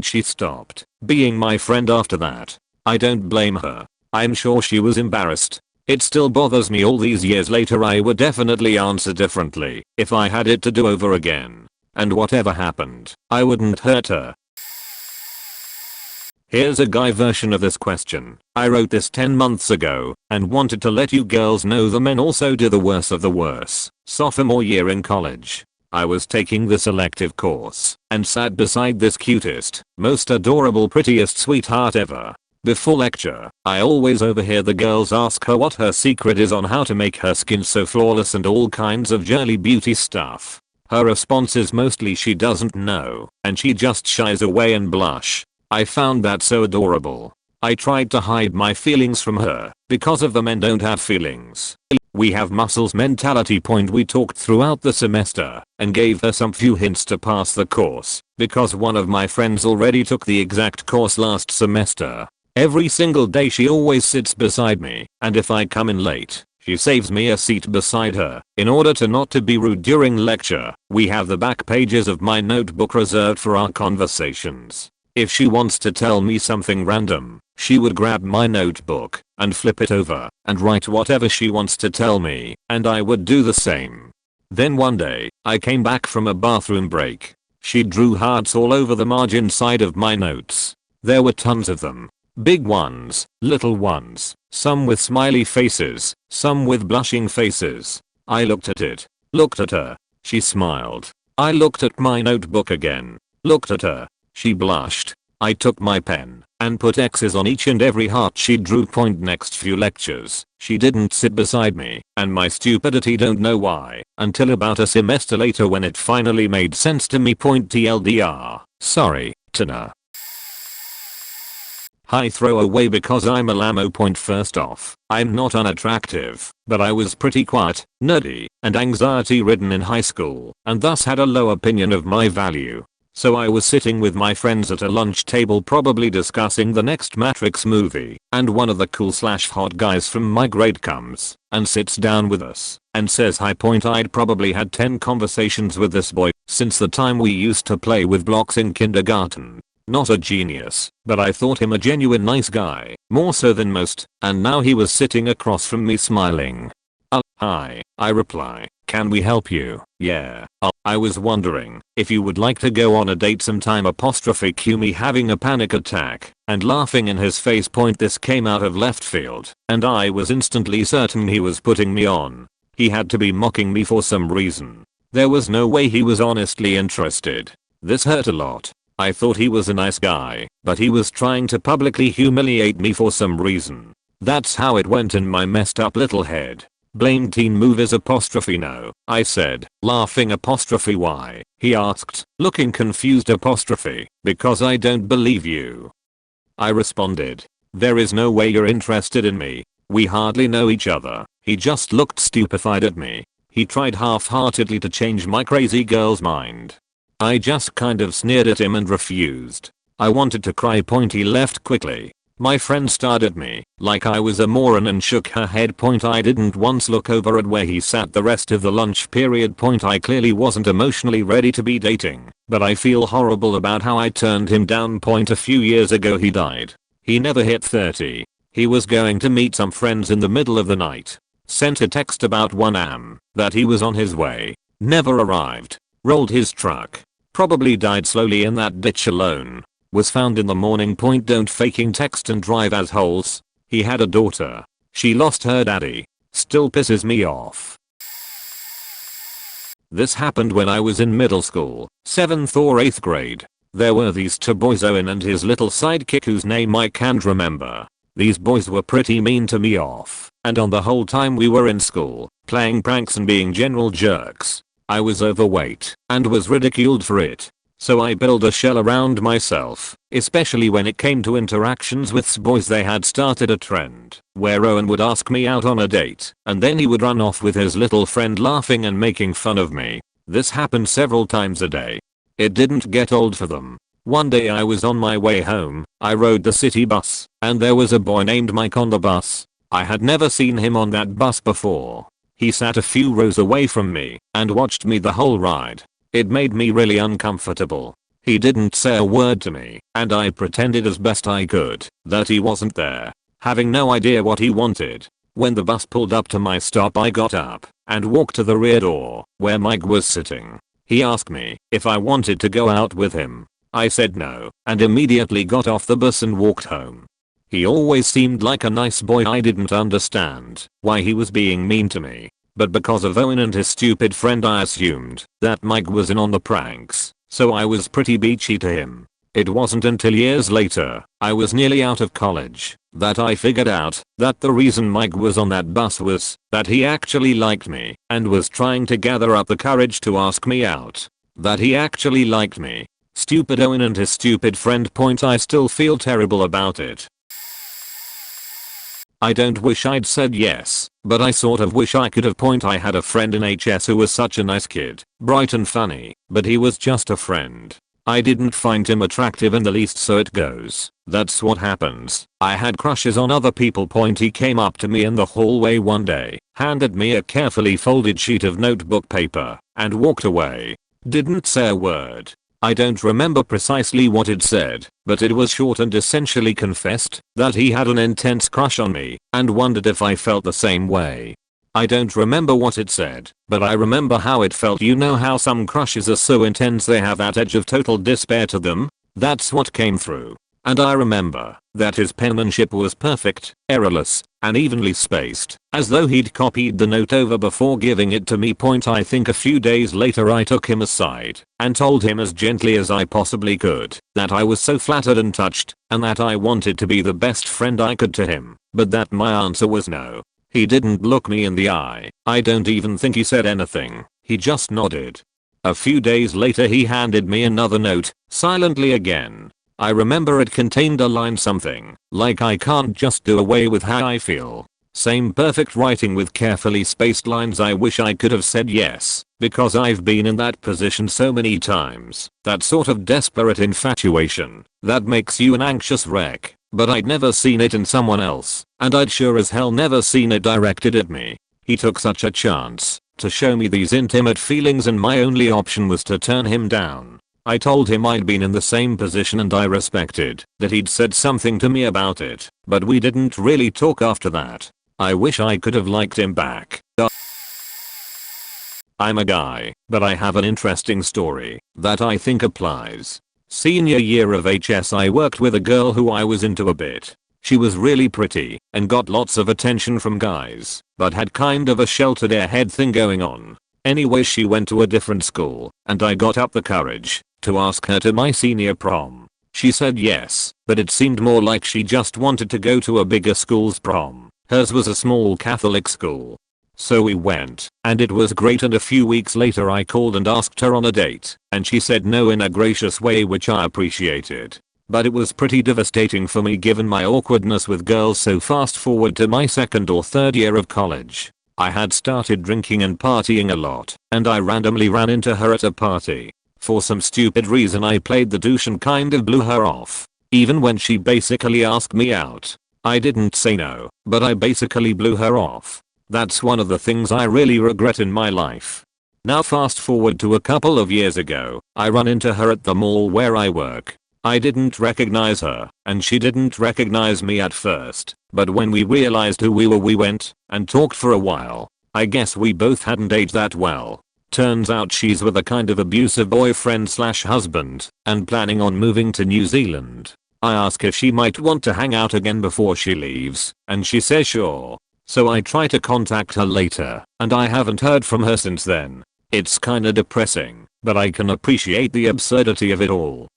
She stopped being my friend after that. I don't blame her. I'm sure she was embarrassed. It still bothers me all these years later. I would definitely answer differently if I had it to do over again. And whatever happened, I wouldn't hurt her. Here's a guy version of this question. I wrote this 10 months ago and wanted to let you girls know the men also do the worst of the worst. Sophomore year in college, I was taking this elective course and sat beside this cutest, most adorable, prettiest sweetheart ever. Before lecture, I always overhear the girls ask her what her secret is on how to make her skin so flawless and all kinds of girly beauty stuff. Her response is mostly she doesn't know, and she just shies away and blush. I found that so adorable. I tried to hide my feelings from her, because of the men don't have feelings. We have muscles mentality. We talked throughout the semester and gave her some few hints to pass the course, because one of my friends already took the exact course last semester. Every single day she always sits beside me, and if I come in late, she saves me a seat beside her, in order to not to be rude during lecture. We have the back pages of my notebook reserved for our conversations. If she wants to tell me something random, she would grab my notebook and flip it over and write whatever she wants to tell me, and I would do the same. Then one day, I came back from a bathroom break. She drew hearts all over the margin side of my notes. There were tons of them. Big ones, little ones, some with smiley faces, some with blushing faces. I looked at it, looked at her. She smiled. I looked at my notebook again, looked at her. She blushed. I took my pen and put X's on each and every heart she drew. Next few lectures, she didn't sit beside me, and my stupidity don't know why, until about a semester later when it finally made sense to me. TLDR. Sorry, Tina. Hi, throw away because I'm a lammo. First off, I'm not unattractive, but I was pretty quiet, nerdy, and anxiety ridden in high school, and thus had a low opinion of my value. So I was sitting with my friends at a lunch table probably discussing the next Matrix movie, and one of the cool/hot guys from my grade comes and sits down with us and says hi. I'd probably had 10 conversations with this boy since the time we used to play with blocks in kindergarten. Not a genius, but I thought him a genuine nice guy, more so than most, and now he was sitting across from me smiling. Hi, I reply. Can we help you? Yeah. I was wondering if you would like to go on a date sometime. Cue me having a panic attack and laughing in his face. This came out of left field, and I was instantly certain he was putting me on. He had to be mocking me for some reason. There was no way he was honestly interested. This hurt a lot. I thought he was a nice guy, but he was trying to publicly humiliate me for some reason. That's how it went in my messed up little head. Blame teen movies. No, I said, laughing. Why? He asked, looking confused. Because I don't believe you. I responded. There is no way you're interested in me. We hardly know each other. He just looked stupefied at me. He tried half-heartedly to change my crazy girl's mind. I just kind of sneered at him and refused. I wanted to cry. He left quickly. My friend stared at me like I was a moron and shook her head. I didn't once look over at where he sat the rest of the lunch period. I clearly wasn't emotionally ready to be dating, but I feel horrible about how I turned him down. A few years ago he died. He never hit 30. He was going to meet some friends in the middle of the night. Sent a text about 1 am that he was on his way. Never arrived. Rolled his truck. Probably died slowly in that ditch alone. Was found in the morning. Don't faking text and drive assholes. He had a daughter. She lost her daddy. Still pisses me off. This happened when I was in middle school, 7th or 8th grade. There were these two boys, Owen and his little sidekick whose name I can't remember. These boys were pretty mean to me off and on the whole time we were in school, playing pranks and being general jerks. I was overweight and was ridiculed for it. So I built a shell around myself, especially when it came to interactions with boys. They had started a trend where Owen would ask me out on a date and then he would run off with his little friend laughing and making fun of me. This happened several times a day. It didn't get old for them. One day I was on my way home, I rode the city bus, and there was a boy named Mike on the bus. I had never seen him on that bus before. He sat a few rows away from me and watched me the whole ride. It made me really uncomfortable. He didn't say a word to me, and I pretended as best I could that he wasn't there, having no idea what he wanted. When the bus pulled up to my stop, I got up and walked to the rear door where Mike was sitting. He asked me if I wanted to go out with him. I said no and immediately got off the bus and walked home. He always seemed like a nice boy. I didn't understand why he was being mean to me. but because of Owen and his stupid friend I assumed that Mike was in on the pranks, so I was pretty beachy to him. It wasn't until years later, I was nearly out of college, that I figured out that the reason Mike was on that bus was that he actually liked me and was trying to gather up the courage to ask me out. That he actually liked me. Stupid Owen and his stupid friend. I still feel terrible about it. I don't wish I'd said yes, but I sort of wish I could have. I had a friend in HS who was such a nice kid, bright and funny, but he was just a friend. I didn't find him attractive in the least, so it goes. That's what happens. I had crushes on other people. He came up to me in the hallway one day, handed me a carefully folded sheet of notebook paper, and walked away. Didn't say a word. I don't remember precisely what it said, but it was short and essentially confessed that he had an intense crush on me and wondered if I felt the same way. I don't remember what it said, but I remember how it felt. You know how some crushes are so intense they have that edge of total despair to them? That's what came through. And I remember that his penmanship was perfect, errorless, and evenly spaced, as though he'd copied the note over before giving it to me. I think a few days later I took him aside and told him as gently as I possibly could that I was so flattered and touched, and that I wanted to be the best friend I could to him, but that my answer was no. He didn't look me in the eye. I don't even think he said anything. He just nodded. A few days later he handed me another note, silently again. I remember it contained a line something like, I can't just do away with how I feel. Same perfect writing with carefully spaced lines. I wish I could have said yes, because I've been in that position so many times. That sort of desperate infatuation that makes you an anxious wreck. But I'd never seen it in someone else, and I'd sure as hell never seen it directed at me. He took such a chance to show me these intimate feelings, and my only option was to turn him down. I told him I'd been in the same position and I respected that he'd said something to me about it, but we didn't really talk after that. I wish I could have liked him back. I'm a guy, but I have an interesting story that I think applies. Senior year of HS, I worked with a girl who I was into a bit. She was really pretty and got lots of attention from guys, but had kind of a sheltered airhead thing going on. Anyway, she went to a different school, and I got up the courage to ask her to my senior prom. She said yes, but it seemed more like she just wanted to go to a bigger school's prom. Hers was a small Catholic school. So we went, and it was great, and a few weeks later I called and asked her on a date, and she said no in a gracious way, which I appreciated. But it was pretty devastating for me given my awkwardness with girls. So fast forward to my second or third year of college. I had started drinking and partying a lot, and I randomly ran into her at a party. For some stupid reason I played the douche and kind of blew her off. Even when she basically asked me out. I didn't say no, but I basically blew her off. That's one of the things I really regret in my life. Now fast forward to a couple of years ago, I run into her at the mall where I work. I didn't recognize her, and she didn't recognize me at first, but when we realized who we were we went and talked for a while. I guess we both hadn't aged that well. Turns out she's with a kind of abusive boyfriend/husband and planning on moving to New Zealand. I ask if she might want to hang out again before she leaves, and she says sure. So I try to contact her later, and I haven't heard from her since then. It's kinda depressing, but I can appreciate the absurdity of it all.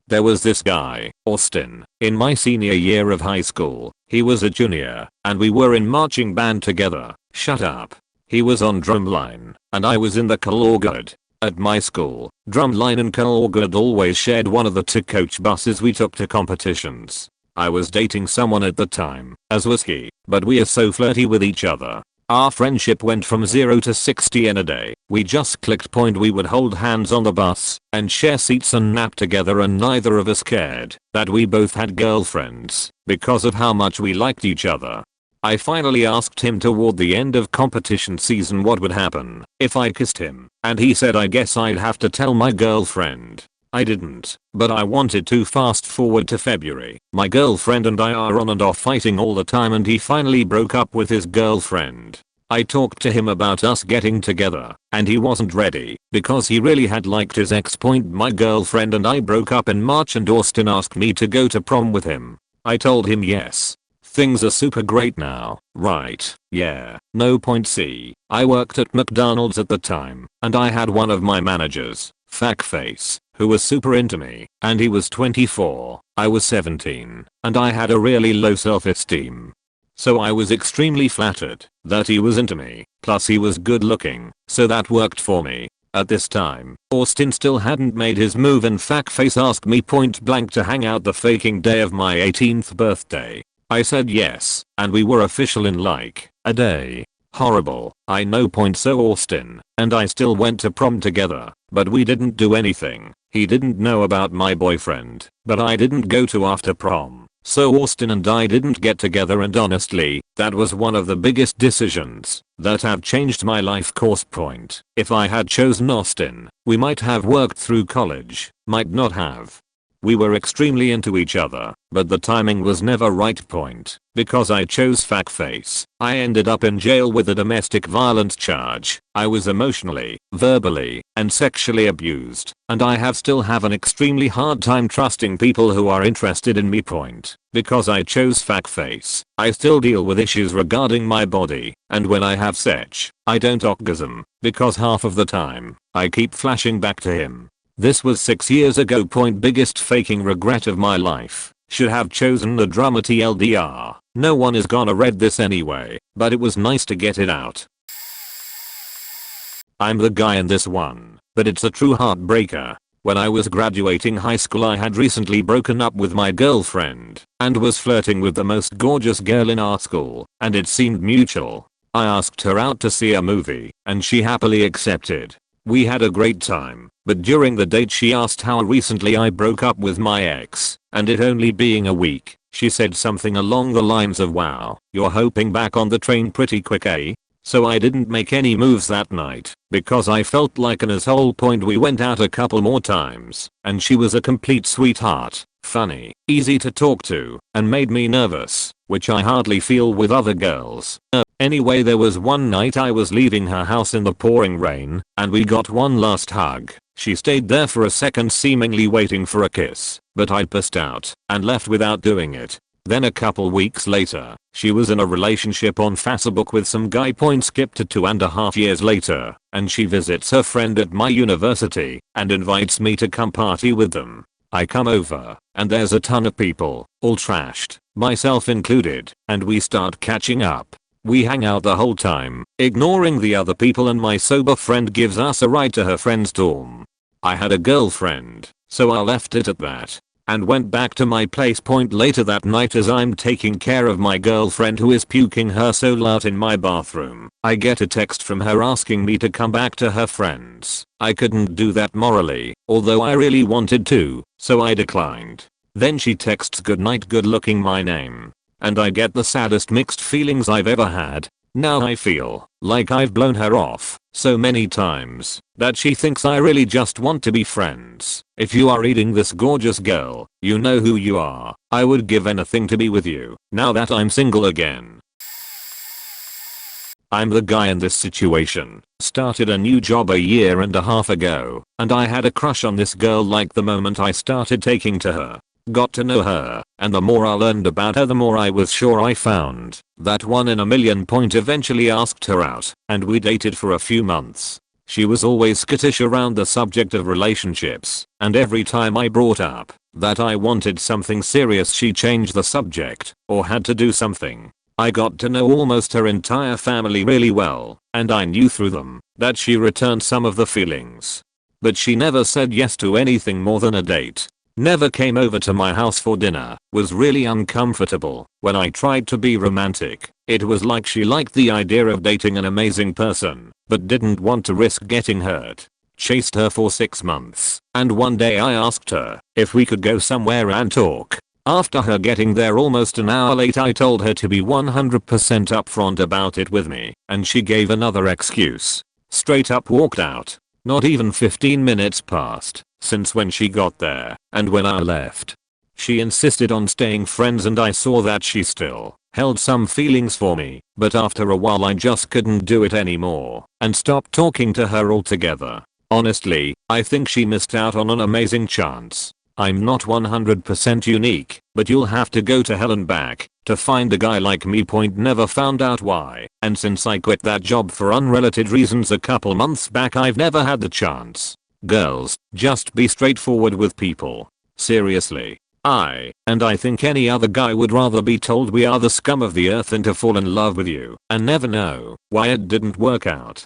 There was this guy, Austin, in my senior year of high school. He was a junior, and we were in marching band together. Shut up. He was on drumline, and I was in the Kalorgud. At my school, drumline and Kalorgud always shared one of the two coach buses we took to competitions. I was dating someone at the time, as was he, but we are so flirty with each other. Our friendship went from 0 to 60 in a day. We just clicked. We would hold hands on the bus and share seats and nap together, and neither of us cared that we both had girlfriends because of how much we liked each other. I finally asked him toward the end of competition season what would happen if I kissed him, and he said I guess I'd have to tell my girlfriend. I didn't, but I wanted to. Fast forward to February. My girlfriend and I are on and off fighting all the time, and he finally broke up with his girlfriend. I talked to him about us getting together, and he wasn't ready because he really had liked his ex. My girlfriend and I broke up in March, and Austin asked me to go to prom with him. I told him yes. Things are super great now, right? Yeah. No point. C. I worked at McDonald's at the time, and I had one of my managers, fuckface, who was super into me, and he was 24, I was 17, and I had a really low self-esteem. So I was extremely flattered that he was into me, plus he was good looking, so that worked for me. At this time, Austin still hadn't made his move and fuckface asked me point blank to hang out the faking day of my 18th birthday. I said yes, and we were official in like a day. Horrible, I know. So Austin and I still went to prom together, but we didn't do anything. He didn't know about my boyfriend, but I didn't go to after prom. So Austin and I didn't get together, and honestly, that was one of the biggest decisions that have changed my life course. If I had chosen Austin, we might have worked through college, might not have. We were extremely into each other, but the timing was never right. Because I chose fuckface, I ended up in jail with a domestic violence charge. I was emotionally, verbally, and sexually abused, and I still have an extremely hard time trusting people who are interested in me. Because I chose fuckface, I still deal with issues regarding my body, and when I have sex, I don't orgasm, because half of the time, I keep flashing back to him. This was 6 years ago. Biggest faking regret of my life. Should have chosen the drummer TLDR. No one is gonna read this anyway, but it was nice to get it out. I'm the guy in this one, but it's a true heartbreaker. When I was graduating high school, I had recently broken up with my girlfriend and was flirting with the most gorgeous girl in our school, and it seemed mutual. I asked her out to see a movie, and she happily accepted. We had a great time, but during the date she asked how recently I broke up with my ex, and it only being a week, she said something along the lines of, "Wow, you're hopping back on the train pretty quick, eh?" So I didn't make any moves that night, because I felt like an asshole. We went out a couple more times, and she was a complete sweetheart, funny, easy to talk to, and made me nervous, which I hardly feel with other girls. Anyway, there was one night I was leaving her house in the pouring rain, and we got one last hug. She stayed there for a second, seemingly waiting for a kiss, but I passed out and left without doing it. Then a couple weeks later, she was in a relationship on Facebook with some guy. Skip to 2.5 years later, and she visits her friend at my university and invites me to come party with them. I come over, and there's a ton of people, all trashed, myself included, and we start catching up. We hang out the whole time, ignoring the other people, and my sober friend gives us a ride to her friend's dorm. I had a girlfriend, so I left it at that, and went back to my place. Later that night, as I'm taking care of my girlfriend who is puking her soul out in my bathroom, I get a text from her asking me to come back to her friends. I couldn't do that morally, although I really wanted to, so I declined. Then she texts "good night, good looking" my name. And I get the saddest mixed feelings I've ever had. Now I feel like I've blown her off so many times that she thinks I really just want to be friends. If you are reading this, gorgeous girl, you know who you are. I would give anything to be with you now that I'm single again. I'm the guy in this situation. Started a new job a year and a half ago, and I had a crush on this girl like the moment I started taking to her. Got to know her, and the more I learned about her, the more I was sure I found that one in a million. Eventually asked her out, and we dated for a few months. She was always skittish around the subject of relationships, and every time I brought up that I wanted something serious, she changed the subject or had to do something. I got to know almost her entire family really well, and I knew through them that she returned some of the feelings. But she never said yes to anything more than a date. Never came over to my house for dinner, was really uncomfortable when I tried to be romantic. It was like she liked the idea of dating an amazing person, but didn't want to risk getting hurt. Chased her for 6 months, and one day I asked her if we could go somewhere and talk. After her getting there almost an hour late, I told her to be 100% upfront about it with me, and she gave another excuse. Straight up walked out. Not even 15 minutes passed since when she got there and when I left. She insisted on staying friends, and I saw that she still held some feelings for me, but after a while I just couldn't do it anymore and stopped talking to her altogether. Honestly, I think she missed out on an amazing chance. I'm not 100% unique, but you'll have to go to hell and back to find a guy like me. Never found out why, and since I quit that job for unrelated reasons a couple months back I've never had the chance. Girls, just be straightforward with people. Seriously. I think any other guy would rather be told we are the scum of the earth than to fall in love with you and never know why it didn't work out.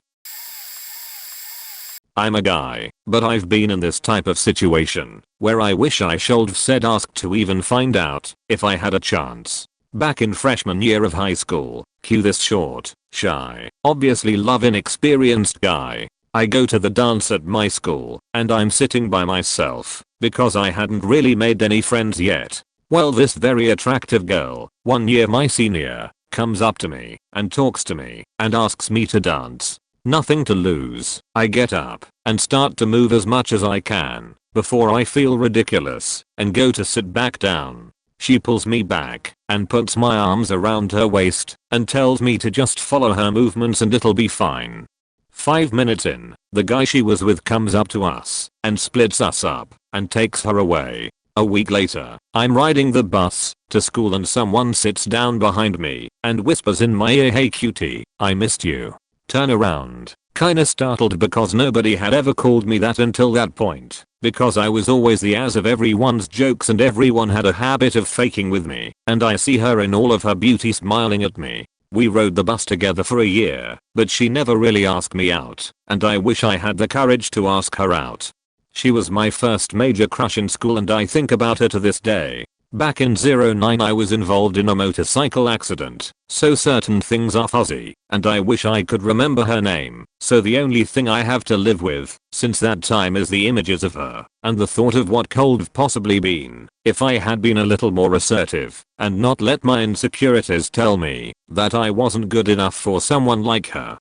I'm a guy, but I've been in this type of situation where I wish I should've said ask to even find out if I had a chance. Back in freshman year of high school, cue this short, shy, obviously love inexperienced guy. I go to the dance at my school, and I'm sitting by myself, because I hadn't really made any friends yet. Well, this very attractive girl, 1 year my senior, comes up to me, and talks to me, and asks me to dance. Nothing to lose. I get up, and start to move as much as I can, before I feel ridiculous, and go to sit back down. She pulls me back, and puts my arms around her waist, and tells me to just follow her movements and it'll be fine. 5 minutes in, the guy she was with comes up to us and splits us up and takes her away. A week later, I'm riding the bus to school and someone sits down behind me and whispers in my ear, "Hey cutie, I missed you." Turn around, kinda startled because nobody had ever called me that until that point, because I was always the ass of everyone's jokes and everyone had a habit of faking with me, and I see her in all of her beauty smiling at me. We rode the bus together for a year, but she never really asked me out, and I wish I had the courage to ask her out. She was my first major crush in school and I think about her to this day. Back in 09 I was involved in a motorcycle accident, so certain things are fuzzy, and I wish I could remember her name, so the only thing I have to live with since that time is the images of her, and the thought of what could have possibly been, if I had been a little more assertive, and not let my insecurities tell me that I wasn't good enough for someone like her.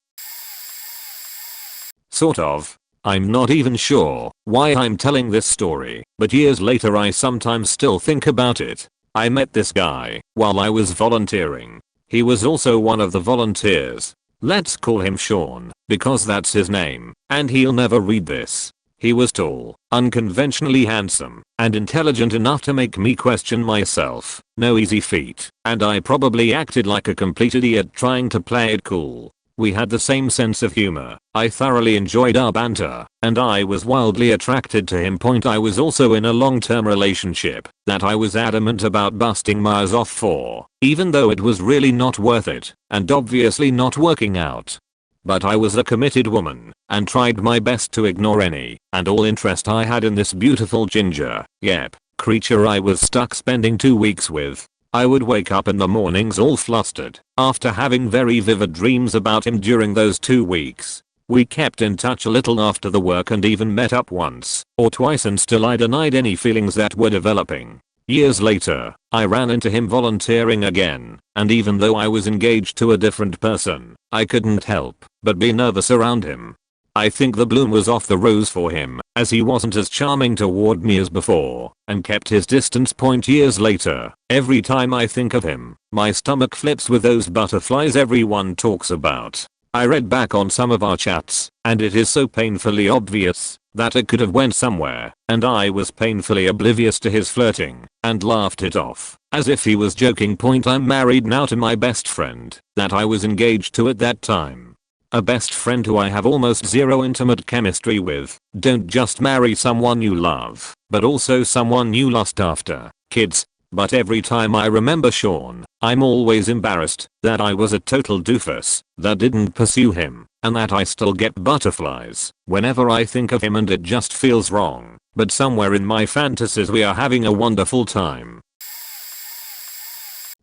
Sort of. I'm not even sure why I'm telling this story, but years later I sometimes still think about it. I met this guy while I was volunteering. He was also one of the volunteers. Let's call him Sean, because that's his name, and he'll never read this. He was tall, unconventionally handsome, and intelligent enough to make me question myself. No easy feat, and I probably acted like a complete idiot trying to play it cool. We had the same sense of humor, I thoroughly enjoyed our banter, and I was wildly attracted to him. I was also in a long-term relationship that I was adamant about busting my ass off for, even though it was really not worth it, and obviously not working out. But I was a committed woman, and tried my best to ignore any and all interest I had in this beautiful creature I was stuck spending 2 weeks with. I would wake up in the mornings all flustered after having very vivid dreams about him during those 2 weeks. We kept in touch a little after the work and even met up once or twice, and still I denied any feelings that were developing. Years later, I ran into him volunteering again, and even though I was engaged to a different person, I couldn't help but be nervous around him. I think the bloom was off the rose for him, as he wasn't as charming toward me as before, and kept his distance. Years later, every time I think of him, my stomach flips with those butterflies everyone talks about. I read back on some of our chats, and it is so painfully obvious that it could have went somewhere, and I was painfully oblivious to his flirting, and laughed it off, as if he was joking. I'm married now to my best friend that I was engaged to at that time. A best friend who I have almost zero intimate chemistry with. Don't just marry someone you love, but also someone you lust after. Kids. But every time I remember Sean, I'm always embarrassed that I was a total doofus that didn't pursue him, and that I still get butterflies whenever I think of him, and it just feels wrong. But somewhere in my fantasies we are having a wonderful time.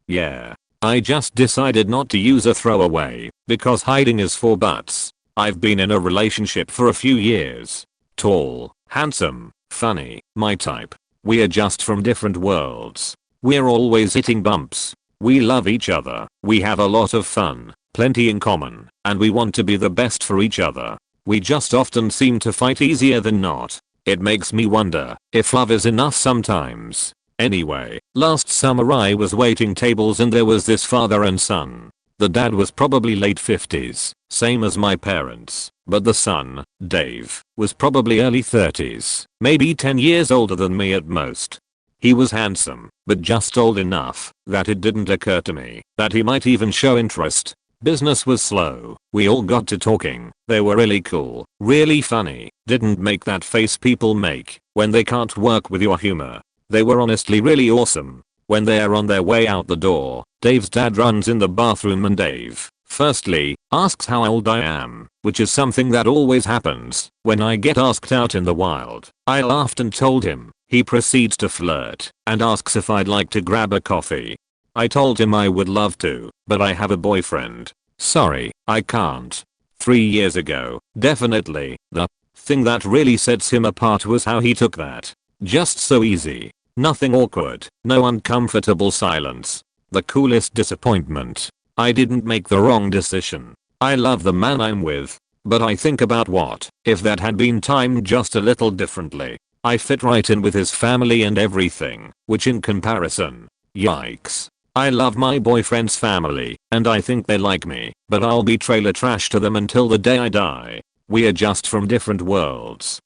Yeah. I just decided not to use a throwaway, because hiding is for butts. I've been in a relationship for a few years. Tall, handsome, funny, my type. We are just from different worlds. We're always hitting bumps. We love each other. We have a lot of fun, plenty in common, and we want to be the best for each other. We just often seem to fight easier than not. It makes me wonder if love is enough sometimes. Anyway, last summer I was waiting tables and there was this father and son. The dad was probably late 50s, same as my parents, but the son, Dave, was probably early 30s, maybe 10 years older than me at most. He was handsome, but just old enough that it didn't occur to me that he might even show interest. Business was slow, we all got to talking, they were really cool, really funny, didn't make that face people make when they can't work with your humor. They were honestly really awesome. When they are on their way out the door, Dave's dad runs in the bathroom and Dave, firstly, asks how old I am, which is something that always happens when I get asked out in the wild. I laughed and told him. He proceeds to flirt and asks if I'd like to grab a coffee. I told him I would love to, but I have a boyfriend. Sorry, I can't. 3 years ago, definitely. The thing that really sets him apart was how he took that. Just so easy. Nothing awkward, no uncomfortable silence. The coolest disappointment. I didn't make the wrong decision. I love the man I'm with. But I think about what if that had been timed just a little differently. I fit right in with his family and everything, which in comparison, yikes. I love my boyfriend's family, and I think they like me, but I'll be trailer trash to them until the day I die. We are just from different worlds.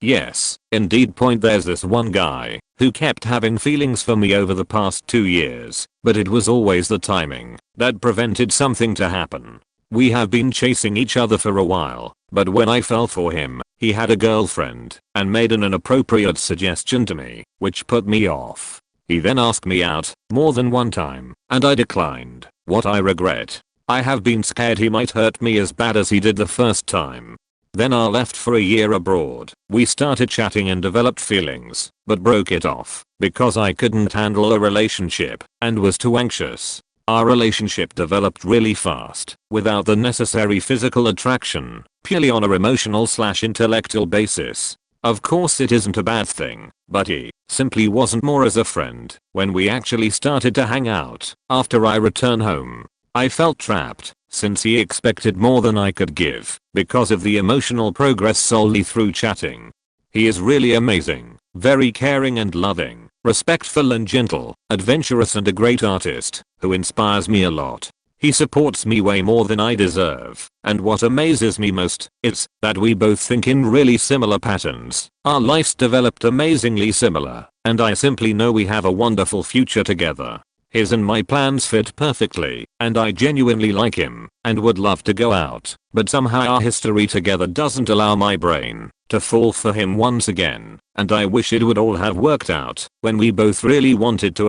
Yes, indeed. There's this one guy who kept having feelings for me over the past 2 years, but it was always the timing that prevented something to happen. We have been chasing each other for a while, but when I fell for him, he had a girlfriend and made an inappropriate suggestion to me, which put me off. He then asked me out more than one time, and I declined. What I regret. I have been scared he might hurt me as bad as he did the first time. Then I left for a year abroad. We started chatting and developed feelings, but broke it off because I couldn't handle a relationship and was too anxious. Our relationship developed really fast, without the necessary physical attraction, purely on a emotional/intellectual basis. Of course it isn't a bad thing, but he simply wasn't more as a friend. When we actually started to hang out, after I returned home, I felt trapped, since he expected more than I could give, because of the emotional progress solely through chatting. He is really amazing, very caring and loving, respectful and gentle, adventurous and a great artist, who inspires me a lot. He supports me way more than I deserve, and what amazes me most is that we both think in really similar patterns. Our lives developed amazingly similar, and I simply know we have a wonderful future together. His and my plans fit perfectly, and I genuinely like him and would love to go out, but somehow our history together doesn't allow my brain to fall for him once again, and I wish it would all have worked out when we both really wanted to.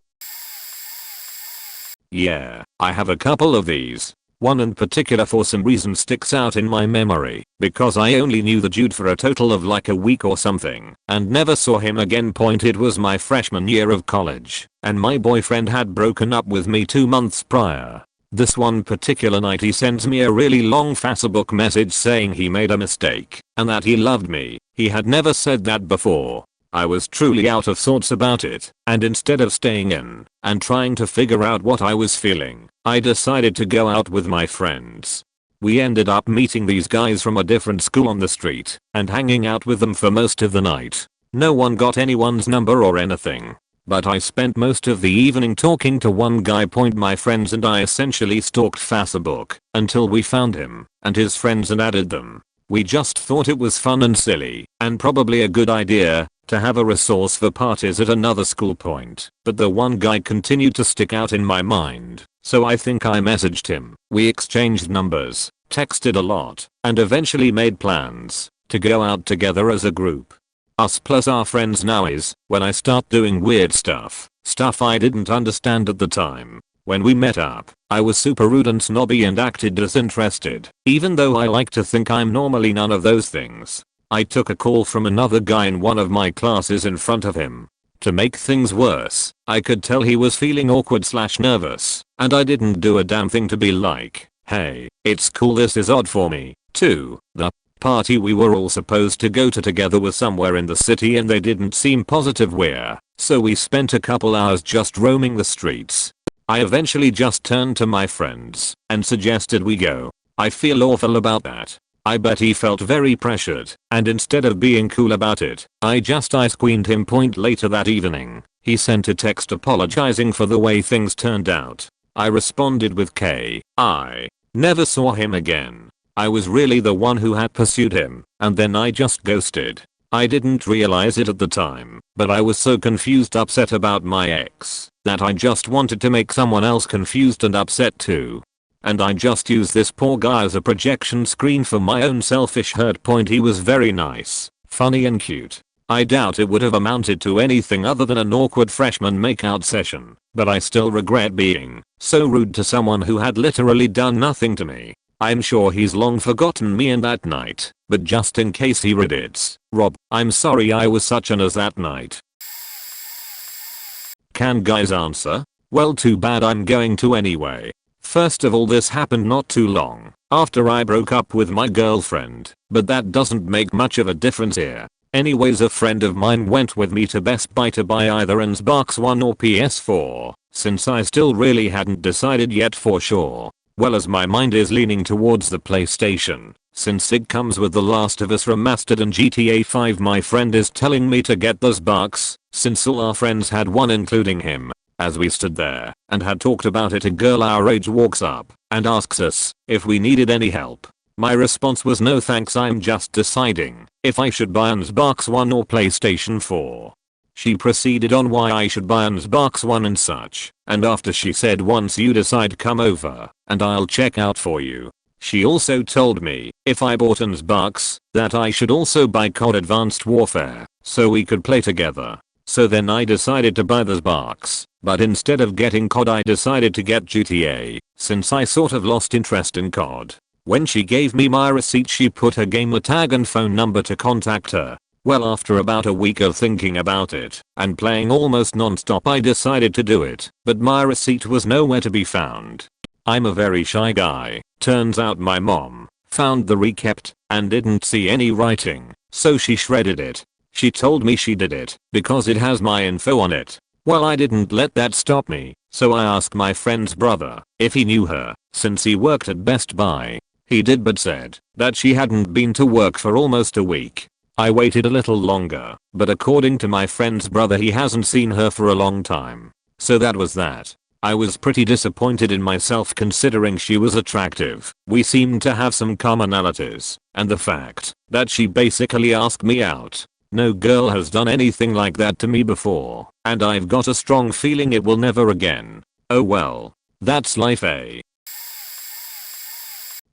Yeah, I have a couple of these. One in particular for some reason sticks out in my memory because I only knew the dude for a total of like a week or something and never saw him again. It was my freshman year of college, and my boyfriend had broken up with me 2 months prior. This one particular night he sends me a really long Facebook message saying he made a mistake and that he loved me. He had never said that before. I was truly out of sorts about it, and instead of staying in and trying to figure out what I was feeling, I decided to go out with my friends. We ended up meeting these guys from a different school on the street and hanging out with them for most of the night. No one got anyone's number or anything, but I spent most of the evening talking to one guy. My friends and I essentially stalked Facebook until we found him and his friends and added them. We just thought it was fun and silly, and probably a good idea to have a resource for parties at another school. But the one guy continued to stick out in my mind, so I think I messaged him. We exchanged numbers, texted a lot, and eventually made plans to go out together as a group. Us plus our friends now is when I start doing weird stuff I didn't understand at the time. When we met up, I was super rude and snobby and acted disinterested, even though I like to think I'm normally none of those things. I took a call from another guy in one of my classes in front of him. To make things worse, I could tell he was feeling awkward/nervous, and I didn't do a damn thing to be like, hey, it's cool, this is odd for me, too. The party we were all supposed to go to together was somewhere in the city and they didn't seem positive where, so we spent a couple hours just roaming the streets. I eventually just turned to my friends and suggested we go. I feel awful about that. I bet he felt very pressured, and instead of being cool about it, I just ice queened him. Later that evening, he sent a text apologizing for the way things turned out. I responded with K. I never saw him again. I was really the one who had pursued him, and then I just ghosted. I didn't realize it at the time, but I was so confused upset about my ex that I just wanted to make someone else confused and upset too. And I just used this poor guy as a projection screen for my own selfish hurt point. He was very nice, funny and cute. I doubt it would have amounted to anything other than an awkward freshman makeout session, but I still regret being so rude to someone who had literally done nothing to me. I'm sure he's long forgotten me and that night, but just in case he reddits, Rob, I'm sorry I was such an ass that night. Can guys answer? Well, too bad, I'm going to anyway. First of all, this happened not too long after I broke up with my girlfriend, but that doesn't make much of a difference here. Anyways, a friend of mine went with me to Best Buy to buy either Xbox One or PS4, since I still really hadn't decided yet for sure. Well, as my mind is leaning towards the PlayStation, since it comes with The Last of Us Remastered and GTA 5, my friend is telling me to get those bucks, since all our friends had one including him. As we stood there and had talked about it, a girl our age walks up and asks us if we needed any help. My response was no thanks, I'm just deciding if I should buy an Xbox One or PlayStation 4. She proceeded on why I should buy an Xbox One and such, and after she said once you decide come over and I'll check out for you. She also told me if I bought an Xbox that I should also buy COD Advanced Warfare so we could play together. So then I decided to buy the Xbox, but instead of getting COD I decided to get GTA, since I sort of lost interest in COD. When she gave me my receipt, she put her gamer tag and phone number to contact her. Well, after about a week of thinking about it and playing almost non-stop, I decided to do it, but my receipt was nowhere to be found. I'm a very shy guy. Turns out my mom found the receipt and didn't see any writing, so she shredded it. She told me she did it because it has my info on it. Well, I didn't let that stop me, so I asked my friend's brother if he knew her, since he worked at Best Buy. He did, but said that she hadn't been to work for almost a week. I waited a little longer, but according to my friend's brother, he hasn't seen her for a long time. So that was that. I was pretty disappointed in myself considering she was attractive. We seemed to have some commonalities, and the fact that she basically asked me out. No girl has done anything like that to me before, and I've got a strong feeling it will never again. Oh well, that's life, eh?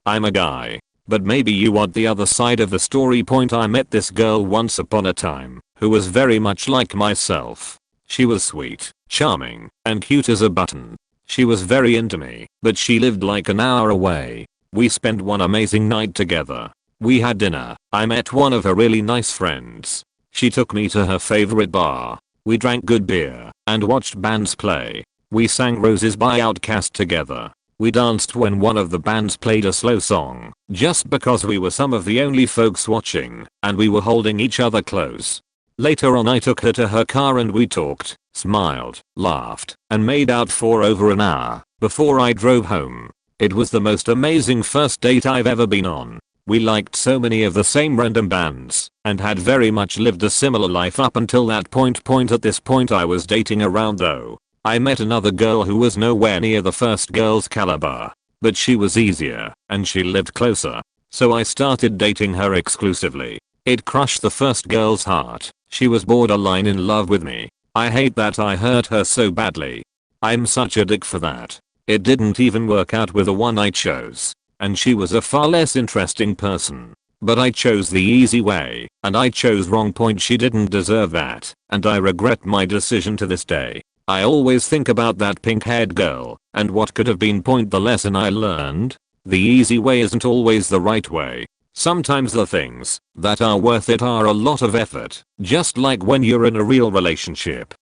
I'm a guy. But maybe you want the other side of the story. Point: I met this girl once upon a time who was very much like myself. She was sweet, charming, and cute as a button. She was very into me, but she lived like an hour away. We spent one amazing night together. We had dinner. I met one of her really nice friends. She took me to her favorite bar. We drank good beer and watched bands play. We sang Roses by Outkast together. We danced when one of the bands played a slow song, just because we were some of the only folks watching, and we were holding each other close. Later on, I took her to her car and we talked, smiled, laughed, and made out for over an hour before I drove home. It was the most amazing first date I've ever been on. We liked so many of the same random bands and had very much lived a similar life up until that point. At this point I was dating around though. I met another girl who was nowhere near the first girl's caliber, but she was easier and she lived closer. So I started dating her exclusively. It crushed the first girl's heart. She was borderline in love with me. I hate that I hurt her so badly. I'm such a dick for that. It didn't even work out with the one I chose, and she was a far less interesting person. But I chose the easy way, and I chose wrong. She didn't deserve that, and I regret my decision to this day. I always think about that pink-haired girl and what could have been. The lesson I learned: the easy way isn't always the right way. Sometimes the things that are worth it are a lot of effort, just like when you're in a real relationship.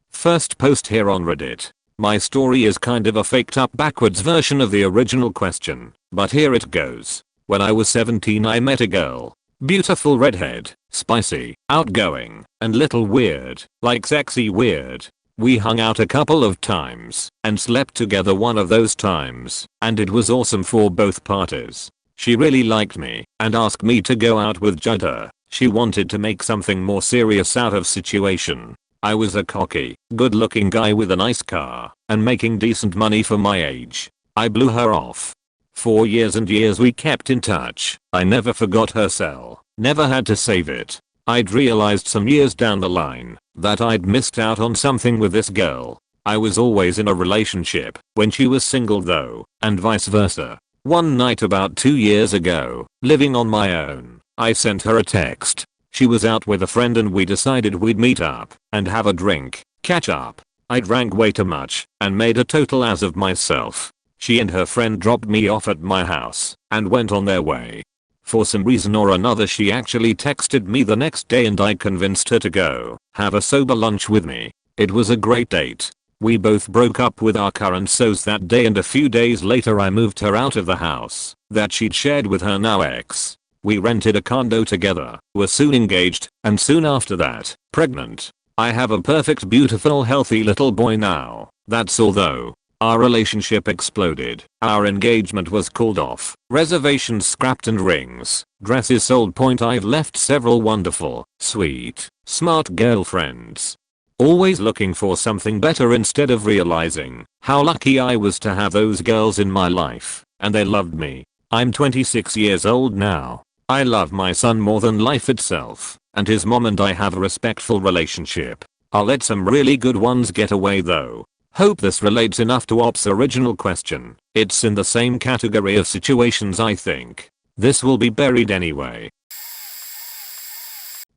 First post here on Reddit. My story is kind of a faked up backwards version of the original question, but here it goes. When I was 17 I met a girl. Beautiful redhead, spicy, outgoing, and little weird, like sexy weird. We hung out a couple of times and slept together one of those times, and it was awesome for both parties. She really liked me and asked me to go out with her. She wanted to make something more serious out of situation. I was a cocky, good-looking guy with a nice car and making decent money for my age. I blew her off. For years and years we kept in touch. I never forgot her cell, never had to save it. I'd realized some years down the line that I'd missed out on something with this girl. I was always in a relationship when she was single though, and vice versa. One night about 2 years ago, living on my own, I sent her a text. She was out with a friend and we decided we'd meet up and have a drink, catch up. I drank way too much and made a total ass of myself. She and her friend dropped me off at my house and went on their way. For some reason or another she actually texted me the next day and I convinced her to go have a sober lunch with me. It was a great date. We both broke up with our current sos that day and a few days later I moved her out of the house that she'd shared with her now ex. We rented a condo together, were soon engaged, and soon after that, pregnant. I have a perfect, beautiful, healthy little boy now. That's all though. Our relationship exploded. Our engagement was called off, reservations scrapped and rings, dresses sold. I've left several wonderful, sweet, smart girlfriends. Always looking for something better instead of realizing how lucky I was to have those girls in my life, and they loved me. I'm 26 years old now. I love my son more than life itself, and his mom and I have a respectful relationship. I'll let some really good ones get away though. Hope this relates enough to Op's original question. It's in the same category of situations I think. This will be buried anyway.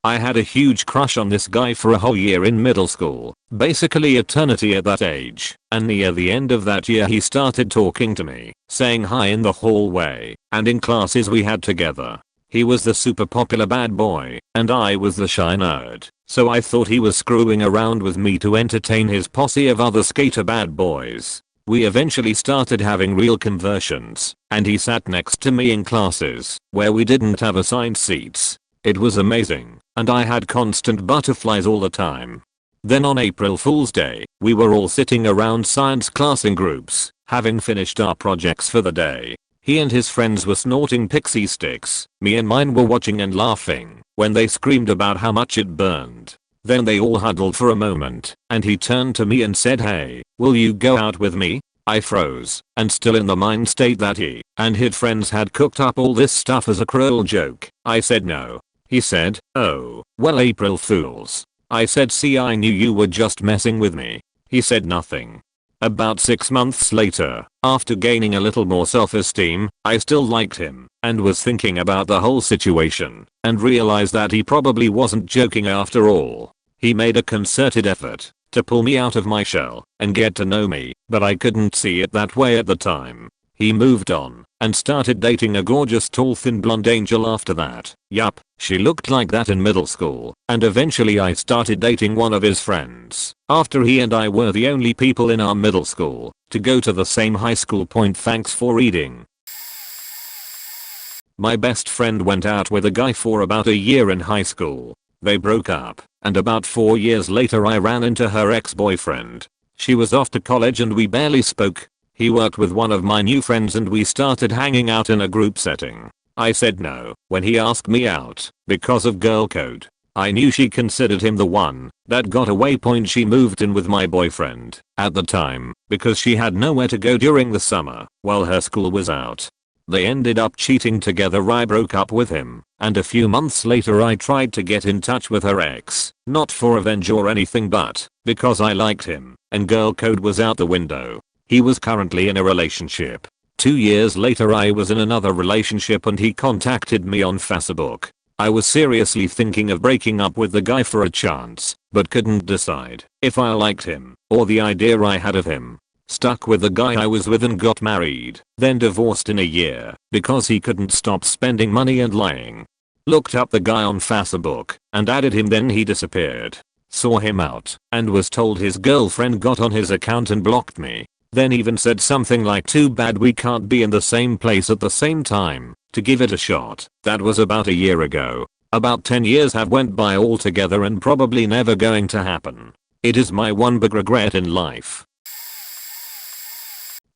I had a huge crush on this guy for a whole year in middle school, basically eternity at that age, and near the end of that year he started talking to me, saying hi in the hallway, and in classes we had together. He was the super popular bad boy, and I was the shy nerd, so I thought he was screwing around with me to entertain his posse of other skater bad boys. We eventually started having real conversions, and he sat next to me in classes where we didn't have assigned seats. It was amazing, and I had constant butterflies all the time. Then on April Fool's Day, we were all sitting around science class in groups, having finished our projects for the day. He and his friends were snorting pixie sticks. Me and mine were watching and laughing when they screamed about how much it burned. Then they all huddled for a moment, and he turned to me and said, "Hey, will you go out with me?" I froze, and still in the mind state that he and his friends had cooked up all this stuff as a cruel joke, I said no. He said, "Oh, well, April Fools." I said, "See, I knew you were just messing with me." He said nothing. About 6 months later, after gaining a little more self-esteem, I still liked him and was thinking about the whole situation and realized that he probably wasn't joking after all. He made a concerted effort to pull me out of my shell and get to know me, but I couldn't see it that way at the time. He moved on and started dating a gorgeous tall thin blonde angel after that. Yup, she looked like that in middle school, and eventually I started dating one of his friends after he and I were the only people in our middle school to go to the same high school. Thanks for reading. My best friend went out with a guy for about a year in high school. They broke up, and about 4 years later I ran into her ex-boyfriend. She was off to college and we barely spoke. He worked with one of my new friends and we started hanging out in a group setting. I said no when he asked me out because of girl code. I knew she considered him the one that got away. She moved in with my boyfriend at the time because she had nowhere to go during the summer while her school was out. They ended up cheating together. I broke up with him, and a few months later I tried to get in touch with her ex, not for revenge or anything but because I liked him, and girl code was out the window. He was currently in a relationship. 2 years later I was in another relationship and he contacted me on Facebook. I was seriously thinking of breaking up with the guy for a chance, but couldn't decide if I liked him or the idea I had of him. Stuck with the guy I was with and got married, then divorced in a year because he couldn't stop spending money and lying. Looked up the guy on Facebook and added him, then he disappeared. Saw him out and was told his girlfriend got on his account and blocked me. Then even said something like, "Too bad we can't be in the same place at the same time to give it a shot." That was about a year ago. About 10 years have went by altogether and probably never going to happen. It is my one big regret in life.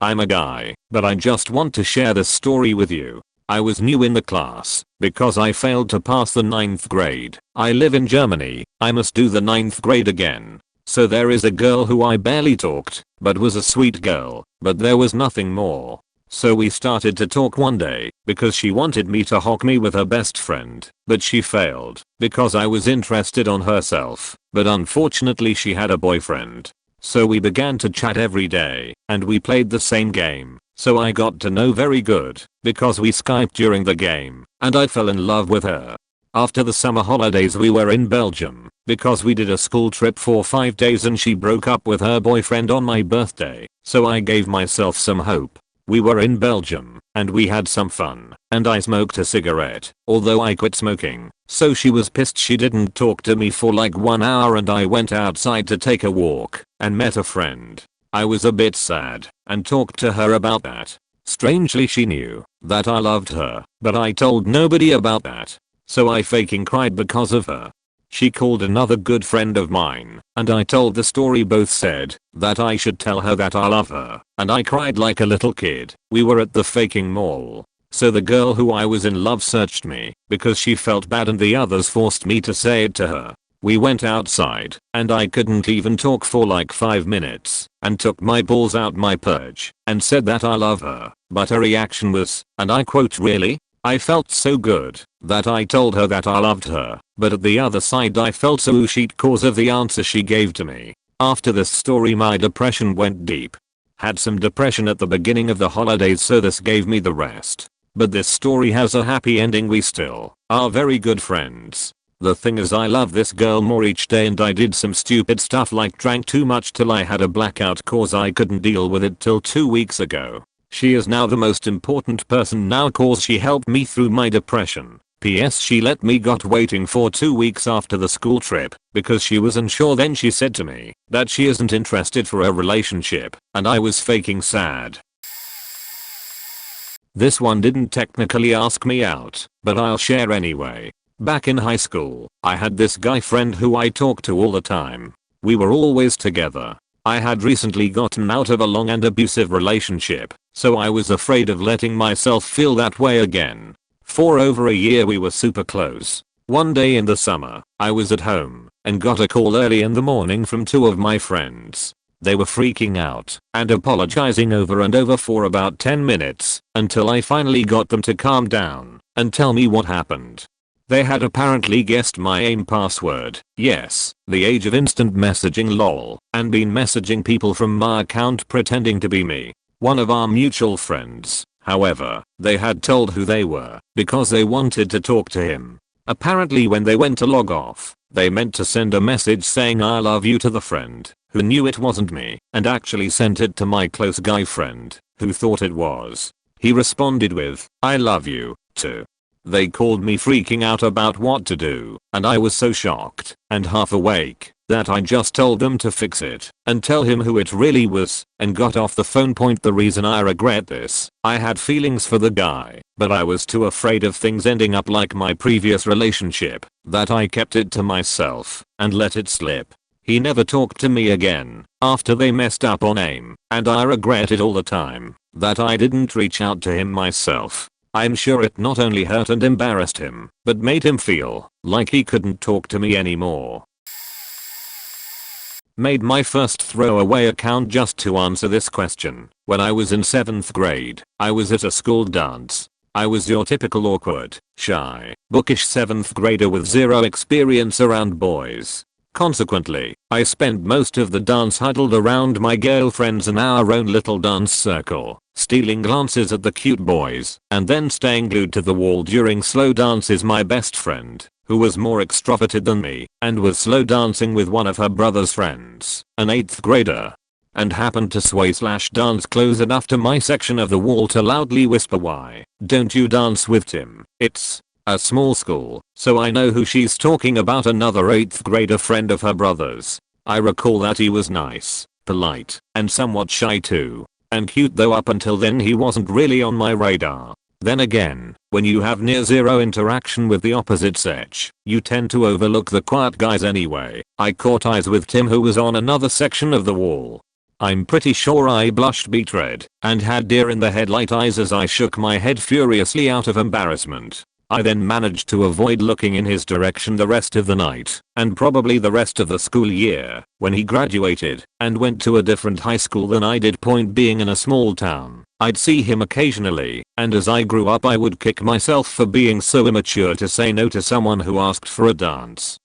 I'm a guy, but I just want to share this story with you. I was new in the class because I failed to pass the 9th grade. I live in Germany. I must do the 9th grade again. So there is a girl who I barely talked, but was a sweet girl, but there was nothing more. So we started to talk one day because she wanted me to hock me with her best friend, but she failed because I was interested on herself, but unfortunately she had a boyfriend. So we began to chat every day and we played the same game. So I got to know very good because we Skyped during the game and I fell in love with her. After the summer holidays we were in Belgium because we did a school trip for 5 days and she broke up with her boyfriend on my birthday, so I gave myself some hope. We were in Belgium and we had some fun and I smoked a cigarette, although I quit smoking. So she was pissed she didn't talk to me for like 1 hour and I went outside to take a walk and met a friend. I was a bit sad and talked to her about that. Strangely she knew that I loved her, but I told nobody about that. So I faking cried because of her. She called another good friend of mine and I told the story. Both said that I should tell her that I love her and I cried like a little kid. We were at the faking mall. So the girl who I was in love searched me because she felt bad and the others forced me to say it to her. We went outside and I couldn't even talk for like 5 minutes and took my balls out my purge and said that I love her, but her reaction was, and I quote, "Really?" I felt so good that I told her that I loved her, but at the other side I felt so shit cause of the answer she gave to me. After this story my depression went deep. Had some depression at the beginning of the holidays, so this gave me the rest. But this story has a happy ending. We still are very good friends. The thing is I love this girl more each day and I did some stupid stuff like drank too much till I had a blackout cause I couldn't deal with it till 2 weeks ago. She is now the most important person now cause she helped me through my depression. PS she let me got waiting for 2 weeks after the school trip because she was unsure. Then she said to me that she isn't interested for a relationship and I was faking sad. This one didn't technically ask me out, but I'll share anyway. Back in high school, I had this guy friend who I talked to all the time. We were always together. I had recently gotten out of a long and abusive relationship, so I was afraid of letting myself feel that way again. For over a year we were super close. One day in the summer, I was at home and got a call early in the morning from 2 of my friends. They were freaking out and apologizing over and over for about 10 minutes until I finally got them to calm down and tell me what happened. They had apparently guessed my AIM password, yes, the age of instant messaging lol, and been messaging people from my account pretending to be me. One of our mutual friends, however, they had told who they were because they wanted to talk to him. Apparently when they went to log off, they meant to send a message saying I love you to the friend, who knew it wasn't me, and actually sent it to my close guy friend, who thought it was. He responded with, I love you, too. They called me freaking out about what to do, and I was so shocked and half awake that I just told them to fix it and tell him who it really was and got off the phone. The reason I regret this, I had feelings for the guy, but I was too afraid of things ending up like my previous relationship that I kept it to myself and let it slip. He never talked to me again after they messed up on AIM, and I regret it all the time that I didn't reach out to him myself. I'm sure it not only hurt and embarrassed him, but made him feel like he couldn't talk to me anymore. Made my first throwaway account just to answer this question. When I was in 7th grade, I was at a school dance. I was your typical awkward, shy, bookish 7th grader with zero experience around boys. Consequently, I spent most of the dance huddled around my girlfriends and our own little dance circle, stealing glances at the cute boys, and then staying glued to the wall during slow dances. My best friend, who was more extroverted than me, and was slow dancing with one of her brother's friends, an 8th grader, and happened to sway/dance close enough to my section of the wall to loudly whisper, why don't you dance with Tim? It's a small school, so I know who she's talking about, another 8th grader friend of her brother's. I recall that he was nice, polite, and somewhat shy too. And cute, though up until then he wasn't really on my radar. Then again, when you have near zero interaction with the opposite sex, you tend to overlook the quiet guys anyway. I caught eyes with Tim, who was on another section of the wall. I'm pretty sure I blushed beet red and had deer in the headlight eyes as I shook my head furiously out of embarrassment. I then managed to avoid looking in his direction the rest of the night, and probably the rest of the school year, when he graduated and went to a different high school than I did. Point being, in a small town, I'd see him occasionally, and as I grew up I would kick myself for being so immature to say no to someone who asked for a dance.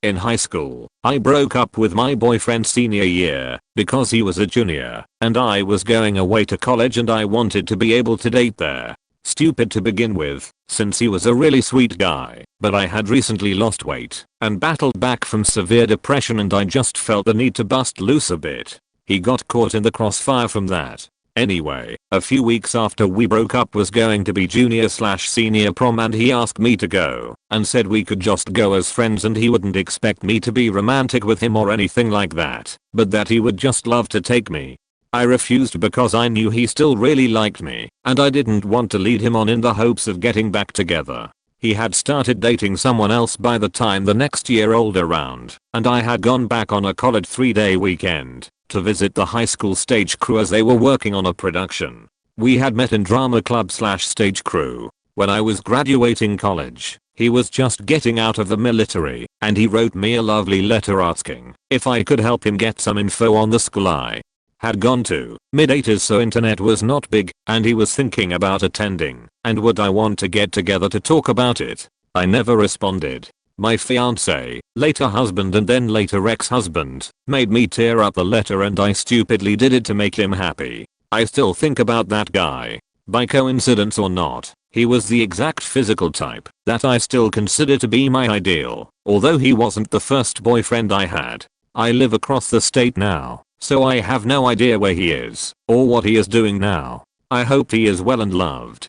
In high school, I broke up with my boyfriend senior year because he was a junior and I was going away to college and I wanted to be able to date there. Stupid to begin with, since he was a really sweet guy, but I had recently lost weight and battled back from severe depression and I just felt the need to bust loose a bit. He got caught in the crossfire from that. Anyway, a few weeks after we broke up was going to be junior/senior prom and he asked me to go and said we could just go as friends and he wouldn't expect me to be romantic with him or anything like that, but that he would just love to take me. I refused because I knew he still really liked me and I didn't want to lead him on in the hopes of getting back together. He had started dating someone else by the time the next year rolled around and I had gone back on a college 3-day weekend to visit the high school stage crew as they were working on a production. We had met in drama club/stage crew when I was graduating college. He was just getting out of the military and he wrote me a lovely letter asking if I could help him get some info on the school I had gone to. Mid-80s, so internet was not big and he was thinking about attending and would I want to get together to talk about it. I never responded. My fiance, later husband and then later ex-husband, made me tear up the letter and I stupidly did it to make him happy. I still think about that guy. By coincidence or not, he was the exact physical type that I still consider to be my ideal, although he wasn't the first boyfriend I had. I live across the state now, so I have no idea where he is or what he is doing now. I hope he is well and loved.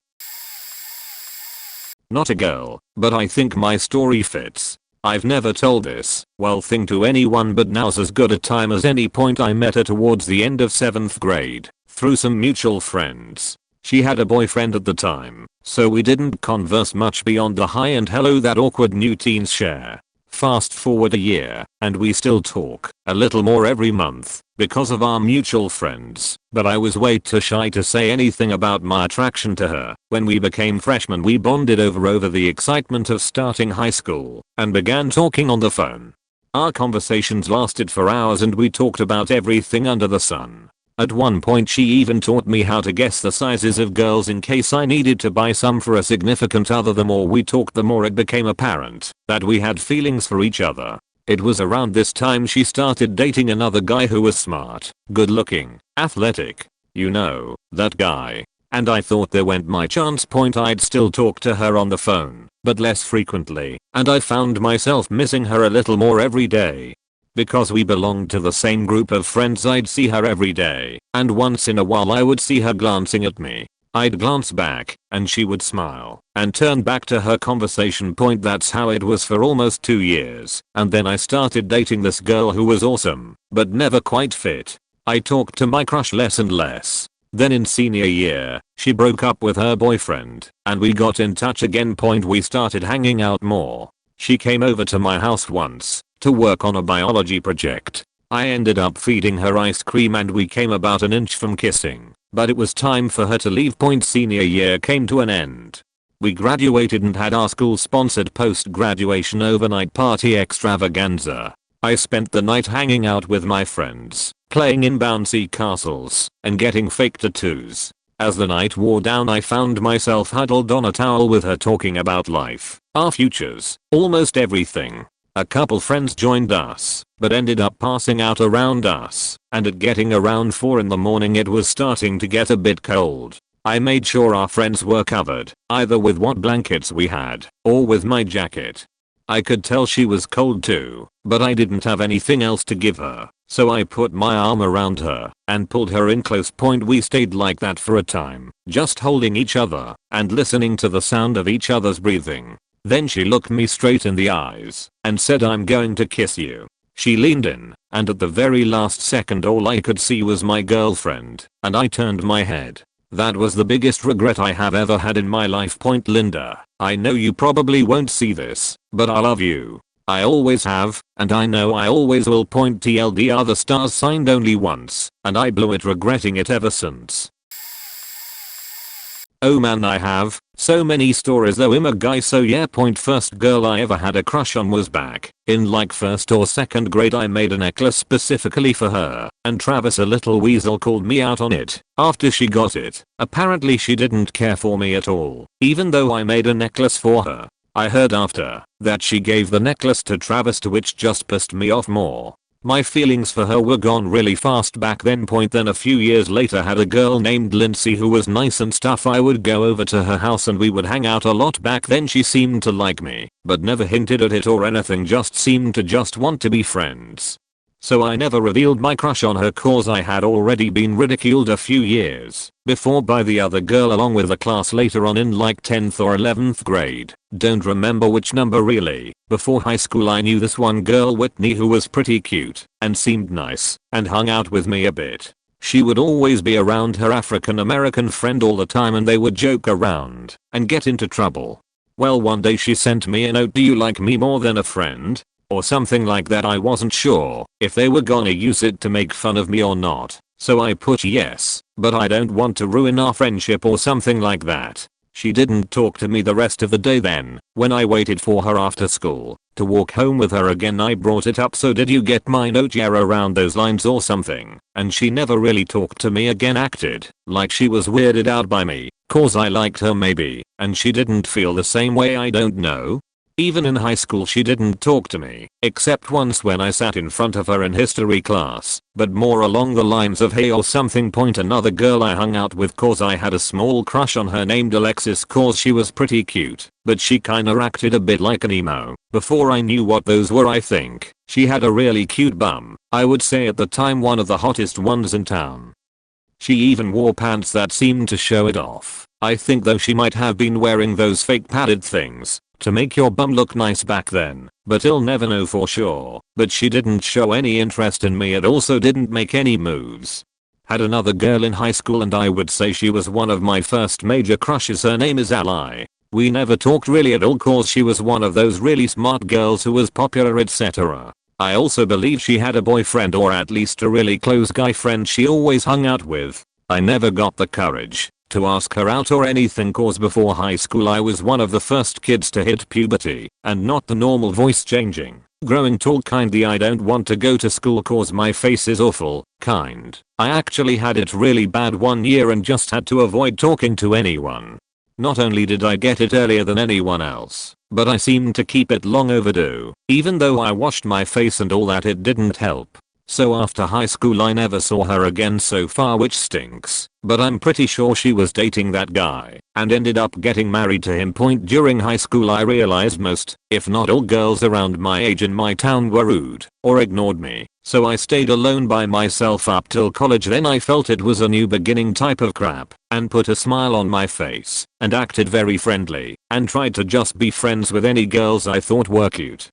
Not a girl, but I think my story fits. I've never told this thing to anyone, but now's as good a time as any. Point I met her towards the end of 7th grade through some mutual friends. She had a boyfriend at the time, so we didn't converse much beyond the hi and hello that awkward new teens share. Fast forward a year, and we still talk a little more every month because of our mutual friends, but I was way too shy to say anything about my attraction to her. When we became freshmen we bonded over the excitement of starting high school and began talking on the phone. Our conversations lasted for hours and we talked about everything under the sun. At one point she even taught me how to guess the sizes of girls in case I needed to buy some for a significant other. The more we talked the more it became apparent that we had feelings for each other. It was around this time she started dating another guy who was smart, good looking, athletic. You know, that guy. And I thought there went my chance. Point I'd still talk to her on the phone, but less frequently, and I found myself missing her a little more every day. Because we belonged to the same group of friends I'd see her every day, and once in a while I would see her glancing at me. I'd glance back, and she would smile, and turn back to her conversation. Point that's how it was for almost 2 years, and then I started dating this girl who was awesome, but never quite fit. I talked to my crush less and less. Then in senior year, she broke up with her boyfriend, and we got in touch again. Point we started hanging out more. She came over to my house once to work on a biology project. I ended up feeding her ice cream and we came about an inch from kissing, but it was time for her to leave. Point senior year came to an end. We graduated and had our school sponsored post-graduation overnight party extravaganza. I spent the night hanging out with my friends, playing in bouncy castles, and getting fake tattoos. As the night wore down I found myself huddled on a towel with her talking about life, our futures, almost everything. A couple friends joined us, but ended up passing out around us, and at getting around 4 in the morning it was starting to get a bit cold. I made sure our friends were covered, either with what blankets we had, or with my jacket. I could tell she was cold too, but I didn't have anything else to give her, so I put my arm around her and pulled her in close. Point we stayed like that for a time, just holding each other and listening to the sound of each other's breathing. Then she looked me straight in the eyes and said, "I'm going to kiss you." She leaned in, and at the very last second all I could see was my girlfriend, and I turned my head. That was the biggest regret I have ever had in my life. Point Linda, I know you probably won't see this, but I love you. I always have, and I know I always will. Point TLDR, the stars signed only once, and I blew it, regretting it ever since. Oh man, I have so many stories though. I'm a guy, so yeah. Point first girl I ever had a crush on was back in like 1st or 2nd grade. I made a necklace specifically for her, and Travis, a little weasel, called me out on it after she got it. Apparently she didn't care for me at all, even though I made a necklace for her. I heard after that she gave the necklace to Travis, to which just pissed me off more. My feelings for her were gone really fast back then. Point then a few years later had a girl named Lindsay who was nice and stuff. I would go over to her house and we would hang out a lot. Back then she seemed to like me, but never hinted at it or anything, just seemed to just want to be friends. So I never revealed my crush on her cause I had already been ridiculed a few years before by the other girl along with the class later on in like 10th or 11th grade. Don't remember which number really. Before high school I knew this one girl, Whitney, who was pretty cute and seemed nice and hung out with me a bit. She would always be around her African American friend all the time and they would joke around and get into trouble. Well, one day she sent me a note, "Do you like me more than a friend?" or something like that. I wasn't sure if they were gonna use it to make fun of me or not, so I put yes, but I don't want to ruin our friendship or something like that. She didn't talk to me the rest of the day. Then, when I waited for her after school to walk home with her again, I brought it up, "So did you get my note?" Yeah, around those lines or something. And she never really talked to me again, acted like she was weirded out by me cause I liked her maybe, and she didn't feel the same way. I don't know. Even in high school she didn't talk to me, except once when I sat in front of her in history class, but more along the lines of hey or something. Point another girl I hung out with cause I had a small crush on her named Alexis cause she was pretty cute, but she kinda acted a bit like an emo. Before I knew what those were, I think she had a really cute bum. I would say at the time one of the hottest ones in town. She even wore pants that seemed to show it off. I think though she might have been wearing those fake padded things to make your bum look nice back then, but I'll never know for sure. But she didn't show any interest in me and also didn't make any moves. Had another girl in high school and I would say she was one of my first major crushes. Her name is Ally. We never talked really at all cause she was one of those really smart girls who was popular, etc. I also believe she had a boyfriend or at least a really close guy friend she always hung out with. I never got the courage to ask her out or anything cause before high school I was one of the first kids to hit puberty, and not the normal voice changing, growing tall kind, the I don't want to go to school cause my face is awful kind. I actually had it really bad one year and just had to avoid talking to anyone. Not only did I get it earlier than anyone else, but I seemed to keep it long overdue. Even though I washed my face and all that, it didn't help. So after high school I never saw her again so far, which stinks, but I'm pretty sure she was dating that guy and ended up getting married to him. Point during high school I realized most, if not all, girls around my age in my town were rude or ignored me, so I stayed alone by myself up till college. Then I felt it was a new beginning type of crap and put a smile on my face and acted very friendly and tried to just be friends with any girls I thought were cute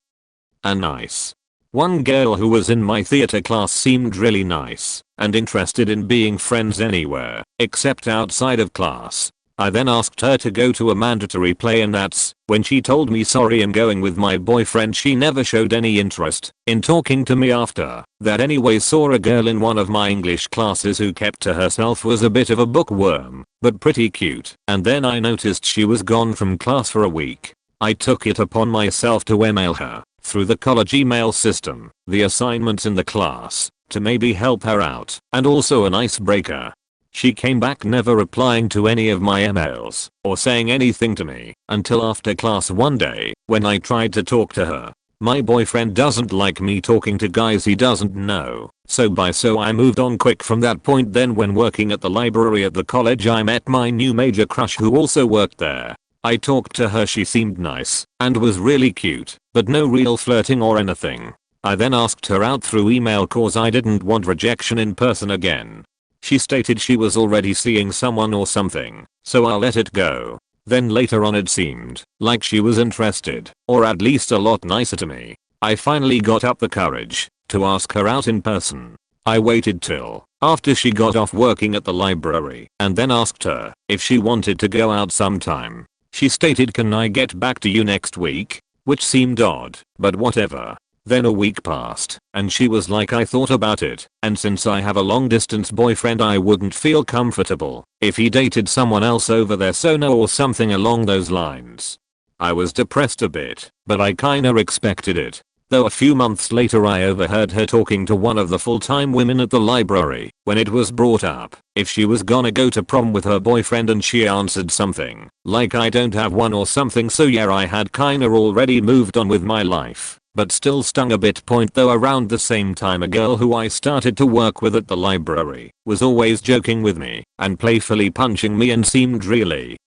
and nice. One girl who was in my theater class seemed really nice and interested in being friends anywhere except outside of class. I then asked her to go to a mandatory play, and that's when she told me, "Sorry, I'm going with my boyfriend." She never showed any interest in talking to me after that anyway. Saw a girl in one of my English classes who kept to herself, was a bit of a bookworm but pretty cute, and then I noticed she was gone from class for a week. I took it upon myself to email her through the college email system the assignments in the class to maybe help her out and also an icebreaker. She came back never replying to any of my emails or saying anything to me until after class one day when I tried to talk to her. My boyfriend doesn't like me talking to guys he doesn't know, so I moved on quick from that point. Then when working at the library at the college I met my new major crush who also worked there. I talked to her, she seemed nice and was really cute, but no real flirting or anything. I then asked her out through email cause I didn't want rejection in person again. She stated she was already seeing someone or something, so I let it go. Then later on it seemed like she was interested, or at least a lot nicer to me. I finally got up the courage to ask her out in person. I waited till after she got off working at the library and then asked her if she wanted to go out sometime. She stated, "Can I get back to you next week?" which seemed odd, but whatever. Then a week passed, and she was like, I thought about it, and since I have a long distance boyfriend I wouldn't feel comfortable if he dated someone else over there, so no, or something along those lines. I was depressed a bit, but I kinda expected it. Though a few months later I overheard her talking to one of the full-time women at the library when it was brought up if she was gonna go to prom with her boyfriend, and she answered something like, I don't have one or something. So yeah, I had kinda already moved on with my life, but still stung a bit. Point though, around the same time a girl who I started to work with at the library was always joking with me and playfully punching me and seemed really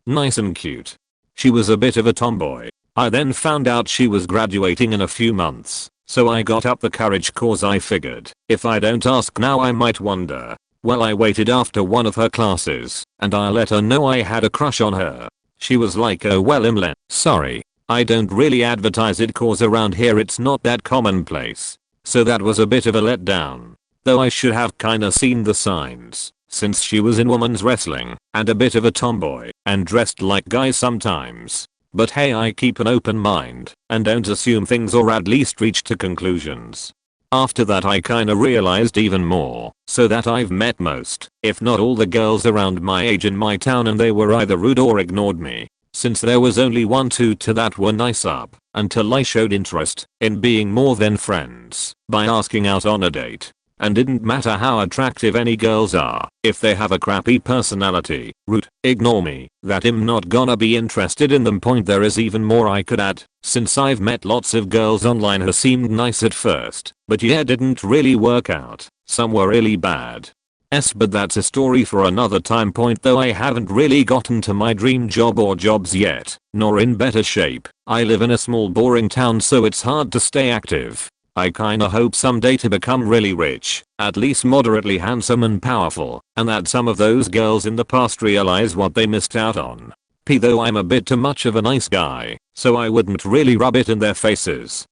nice and cute. She was a bit of a tomboy. I then found out she was graduating in a few months, so I got up the courage cause I figured if I don't ask now I might wonder. Well, I waited after one of her classes and I let her know I had a crush on her. She was like, oh well, sorry, I don't really advertise it cause around here it's not that commonplace. So that was a bit of a letdown. Though I should have kinda seen the signs, since she was in women's wrestling and a bit of a tomboy and dressed like guys sometimes. But hey, I keep an open mind and don't assume things, or at least reach to conclusions. After that I kinda realized even more, so that I've met most, if not all, the girls around my age in my town, and they were either rude or ignored me. Since there was only 1-2 that were nice up until I showed interest in being more than friends by asking out on a date. And didn't matter how attractive any girls are, if they have a crappy personality, rude, ignore me, that I'm not gonna be interested in them. Point there is even more I could add, since I've met lots of girls online who seemed nice at first, but yeah, didn't really work out. Some were really bad. But that's a story for another time. Point though, I haven't really gotten to my dream job or jobs yet, nor in better shape. I live in a small boring town, so it's hard to stay active. I kinda hope someday to become really rich, at least moderately handsome and powerful, and that some of those girls in the past realize what they missed out on. Though I'm a bit too much of a nice guy, so I wouldn't really rub it in their faces.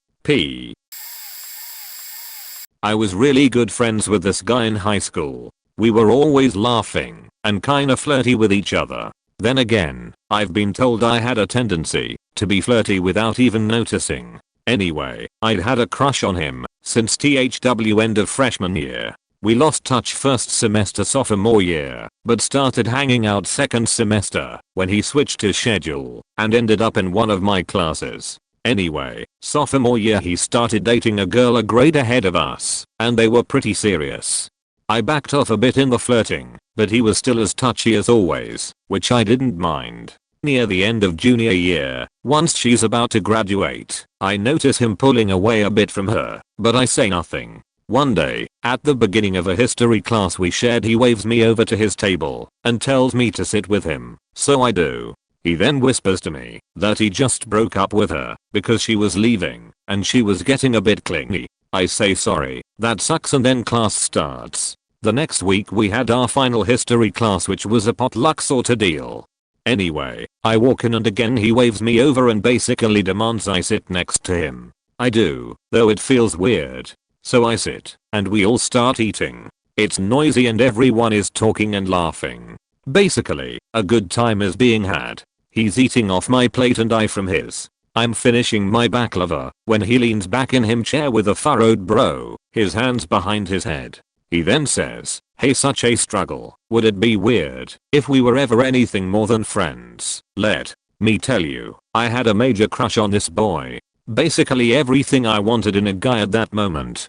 I was really good friends with this guy in high school. We were always laughing and kinda flirty with each other. Then again, I've been told I had a tendency to be flirty without even noticing. Anyway, I'd had a crush on him since THW end of freshman year. We lost touch first semester sophomore year, but started hanging out second semester when he switched his schedule and ended up in one of my classes. Anyway, sophomore year he started dating a girl a grade ahead of us, and they were pretty serious. I backed off a bit in the flirting, but he was still as touchy as always, which I didn't mind. Near the end of junior year, once she's about to graduate, I notice him pulling away a bit from her, but I say nothing. One day, at the beginning of a history class we shared, he waves me over to his table and tells me to sit with him, so I do. He then whispers to me that he just broke up with her because she was leaving and she was getting a bit clingy. I say sorry, that sucks, and then class starts. The next week we had our final history class, which was a potluck sorta deal. Anyway, I walk in and again he waves me over and basically demands I sit next to him. I do, though it feels weird. So I sit, and we all start eating. It's noisy and everyone is talking and laughing. Basically, a good time is being had. He's eating off my plate and I from his. I'm finishing my baklava when he leans back in him chair with a furrowed brow, his hands behind his head. He then says, "Hey, such a struggle. Would it be weird if we were ever anything more than friends?" Let me tell you, I had a major crush on this boy. Basically everything I wanted in a guy at that moment.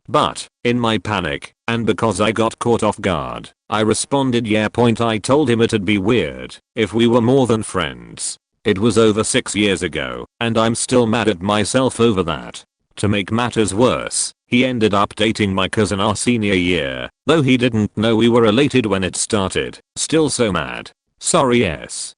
But, in my panic, and because I got caught off guard, I responded yeah. I told him it'd be weird if we were more than friends. It was over 6 years ago, and I'm still mad at myself over that. To make matters worse, he ended up dating my cousin our senior year, though he didn't know we were related when it started. Still so mad. Sorry. Yes.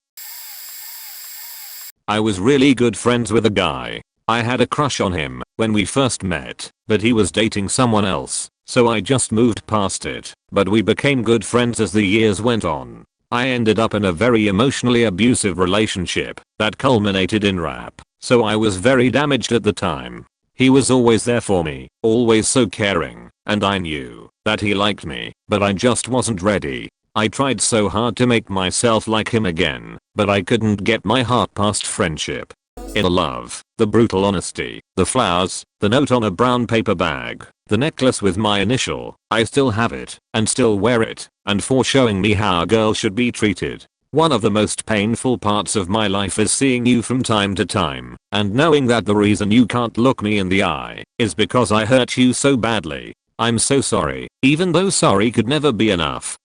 I was really good friends with a guy. I had a crush on him when we first met, but he was dating someone else, so I just moved past it. But we became good friends as the years went on. I ended up in a very emotionally abusive relationship that culminated in rap, so I was very damaged at the time. He was always there for me, always so caring, and I knew that he liked me, but I just wasn't ready. I tried so hard to make myself like him again, but I couldn't get my heart past friendship. In love, The brutal honesty, the flowers, the note on a brown paper bag, the necklace with my initial, I still have it, and still wear it, and for showing me how a girl should be treated. One of the most painful parts of my life is seeing you from time to time, and knowing that the reason you can't look me in the eye is because I hurt you so badly. I'm so sorry, even though sorry could never be enough.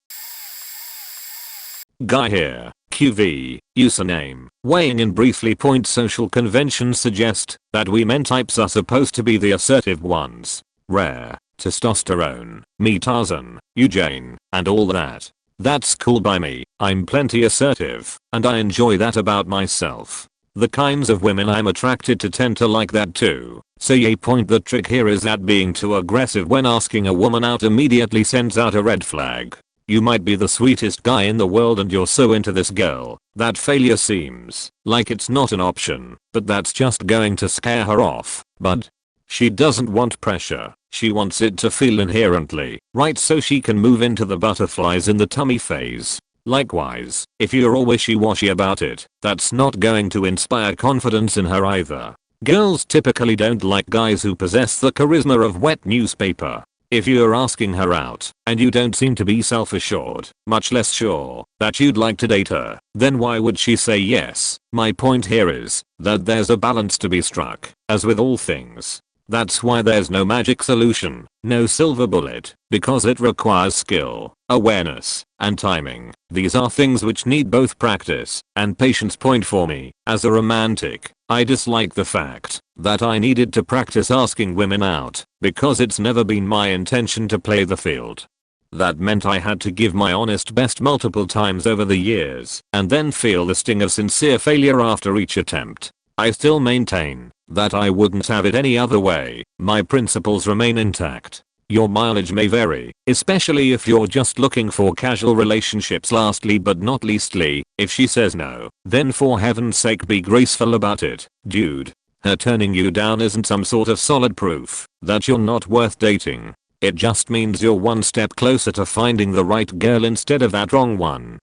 Guy here, QV, username, weighing in briefly. Point social conventions suggest that we men types are supposed to be the assertive ones. Rare, testosterone, me Tarzan, you Jane, and all that. That's cool by me, I'm plenty assertive, and I enjoy that about myself. The kinds of women I'm attracted to tend to like that too. So yay. Point the trick here is that being too aggressive when asking a woman out immediately sends out a red flag. You might be the sweetest guy in the world and you're so into this girl that failure seems like it's not an option, but that's just going to scare her off. But she doesn't want pressure. She wants it to feel inherently right so she can move into the butterflies in the tummy phase. Likewise, if you're all wishy-washy about it, that's not going to inspire confidence in her either. Girls typically don't like guys who possess the charisma of wet newspaper. If you're asking her out and you don't seem to be self-assured, much less sure that you'd like to date her, then why would she say yes? My point here is that there's a balance to be struck, as with all things. That's why there's no magic solution, no silver bullet, because it requires skill, awareness, and timing. These are things which need both practice and patience. Point for me, as a romantic, I dislike the fact that I needed to practice asking women out, because it's never been my intention to play the field. That meant I had to give my honest best multiple times over the years, and then feel the sting of sincere failure after each attempt. I still maintain that I wouldn't have it any other way. My principles remain intact. Your mileage may vary, especially if you're just looking for casual relationships. Lastly but not leastly, if she says no, then for heaven's sake be graceful about it, dude. Her turning you down isn't some sort of solid proof that you're not worth dating. It just means you're one step closer to finding the right girl instead of that wrong one.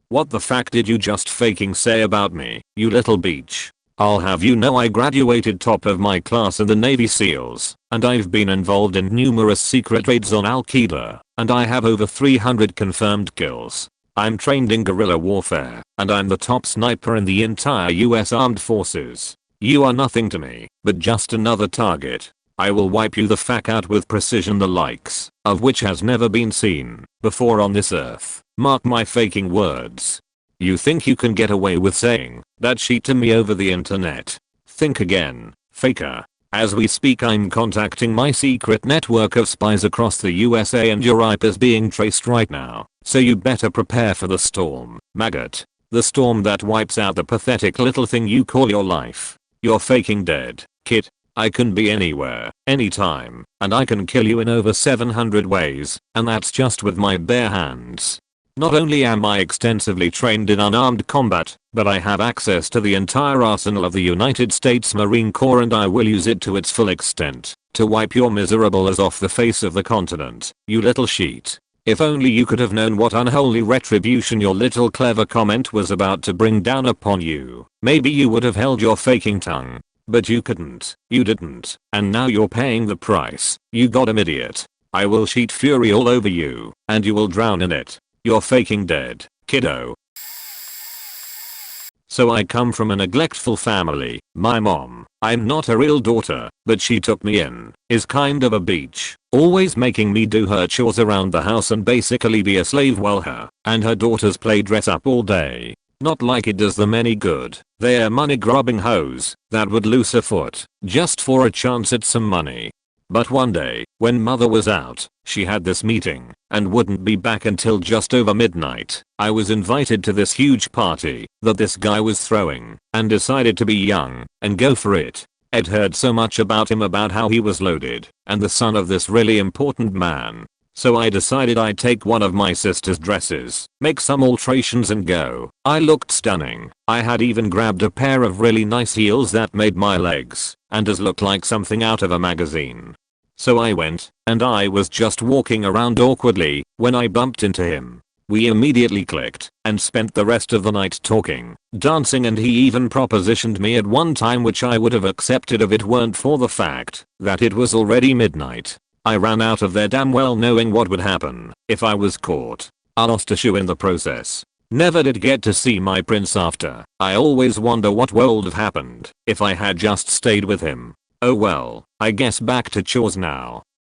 What the fuck did you just faking say about me, you little beach? I'll have you know I graduated top of my class in the Navy SEALs, and I've been involved in numerous secret raids on Al-Qaeda, and I have over 300 confirmed kills. I'm trained in guerrilla warfare, and I'm the top sniper in the entire US Armed Forces. You are nothing to me, but just another target. I will wipe you the fuck out with precision, the likes of which has never been seen before on this earth. Mark my faking words. You think you can get away with saying that shit to me over the internet? Think again, faker. As we speak I'm contacting my secret network of spies across the USA and your IP is being traced right now, so you better prepare for the storm, maggot. The storm that wipes out the pathetic little thing you call your life. You're faking dead, kid. I can be anywhere, anytime, and I can kill you in over 700 ways, and that's just with my bare hands. Not only am I extensively trained in unarmed combat, but I have access to the entire arsenal of the United States Marine Corps and I will use it to its full extent to wipe your miserable ass off the face of the continent, you little sheet. If only you could have known what unholy retribution your little clever comment was about to bring down upon you. Maybe you would have held your faking tongue. But you couldn't, you didn't, and now you're paying the price, you goddamn idiot. I will sheet fury all over you, and you will drown in it. You're faking dead, kiddo. So I come from a neglectful family. My mom, I'm not a real daughter, but she took me in, is kind of a bitch, always making me do her chores around the house and basically be a slave while her and her daughters play dress up all day. Not like it does them any good. They're money grubbing hoes that would lose a foot just for a chance at some money. But one day, when mother was out, she had this meeting and wouldn't be back until just over midnight. I was invited to this huge party that this guy was throwing and decided to be young and go for it. I'd heard so much about him, about how he was loaded and the son of this really important man. So I decided I'd take one of my sister's dresses, make some alterations and go. I looked stunning. I had even grabbed a pair of really nice heels that made my legs and as look like something out of a magazine. So I went, and I was just walking around awkwardly when I bumped into him. We immediately clicked and spent the rest of the night talking, dancing, and he even propositioned me at one time, which I would have accepted if it weren't for the fact that it was already midnight. I ran out of there damn well knowing what would happen if I was caught. I lost a shoe in the process. Never did get to see my prince after. I always wonder what would have happened if I had just stayed with him. Oh well, I guess back to chores now.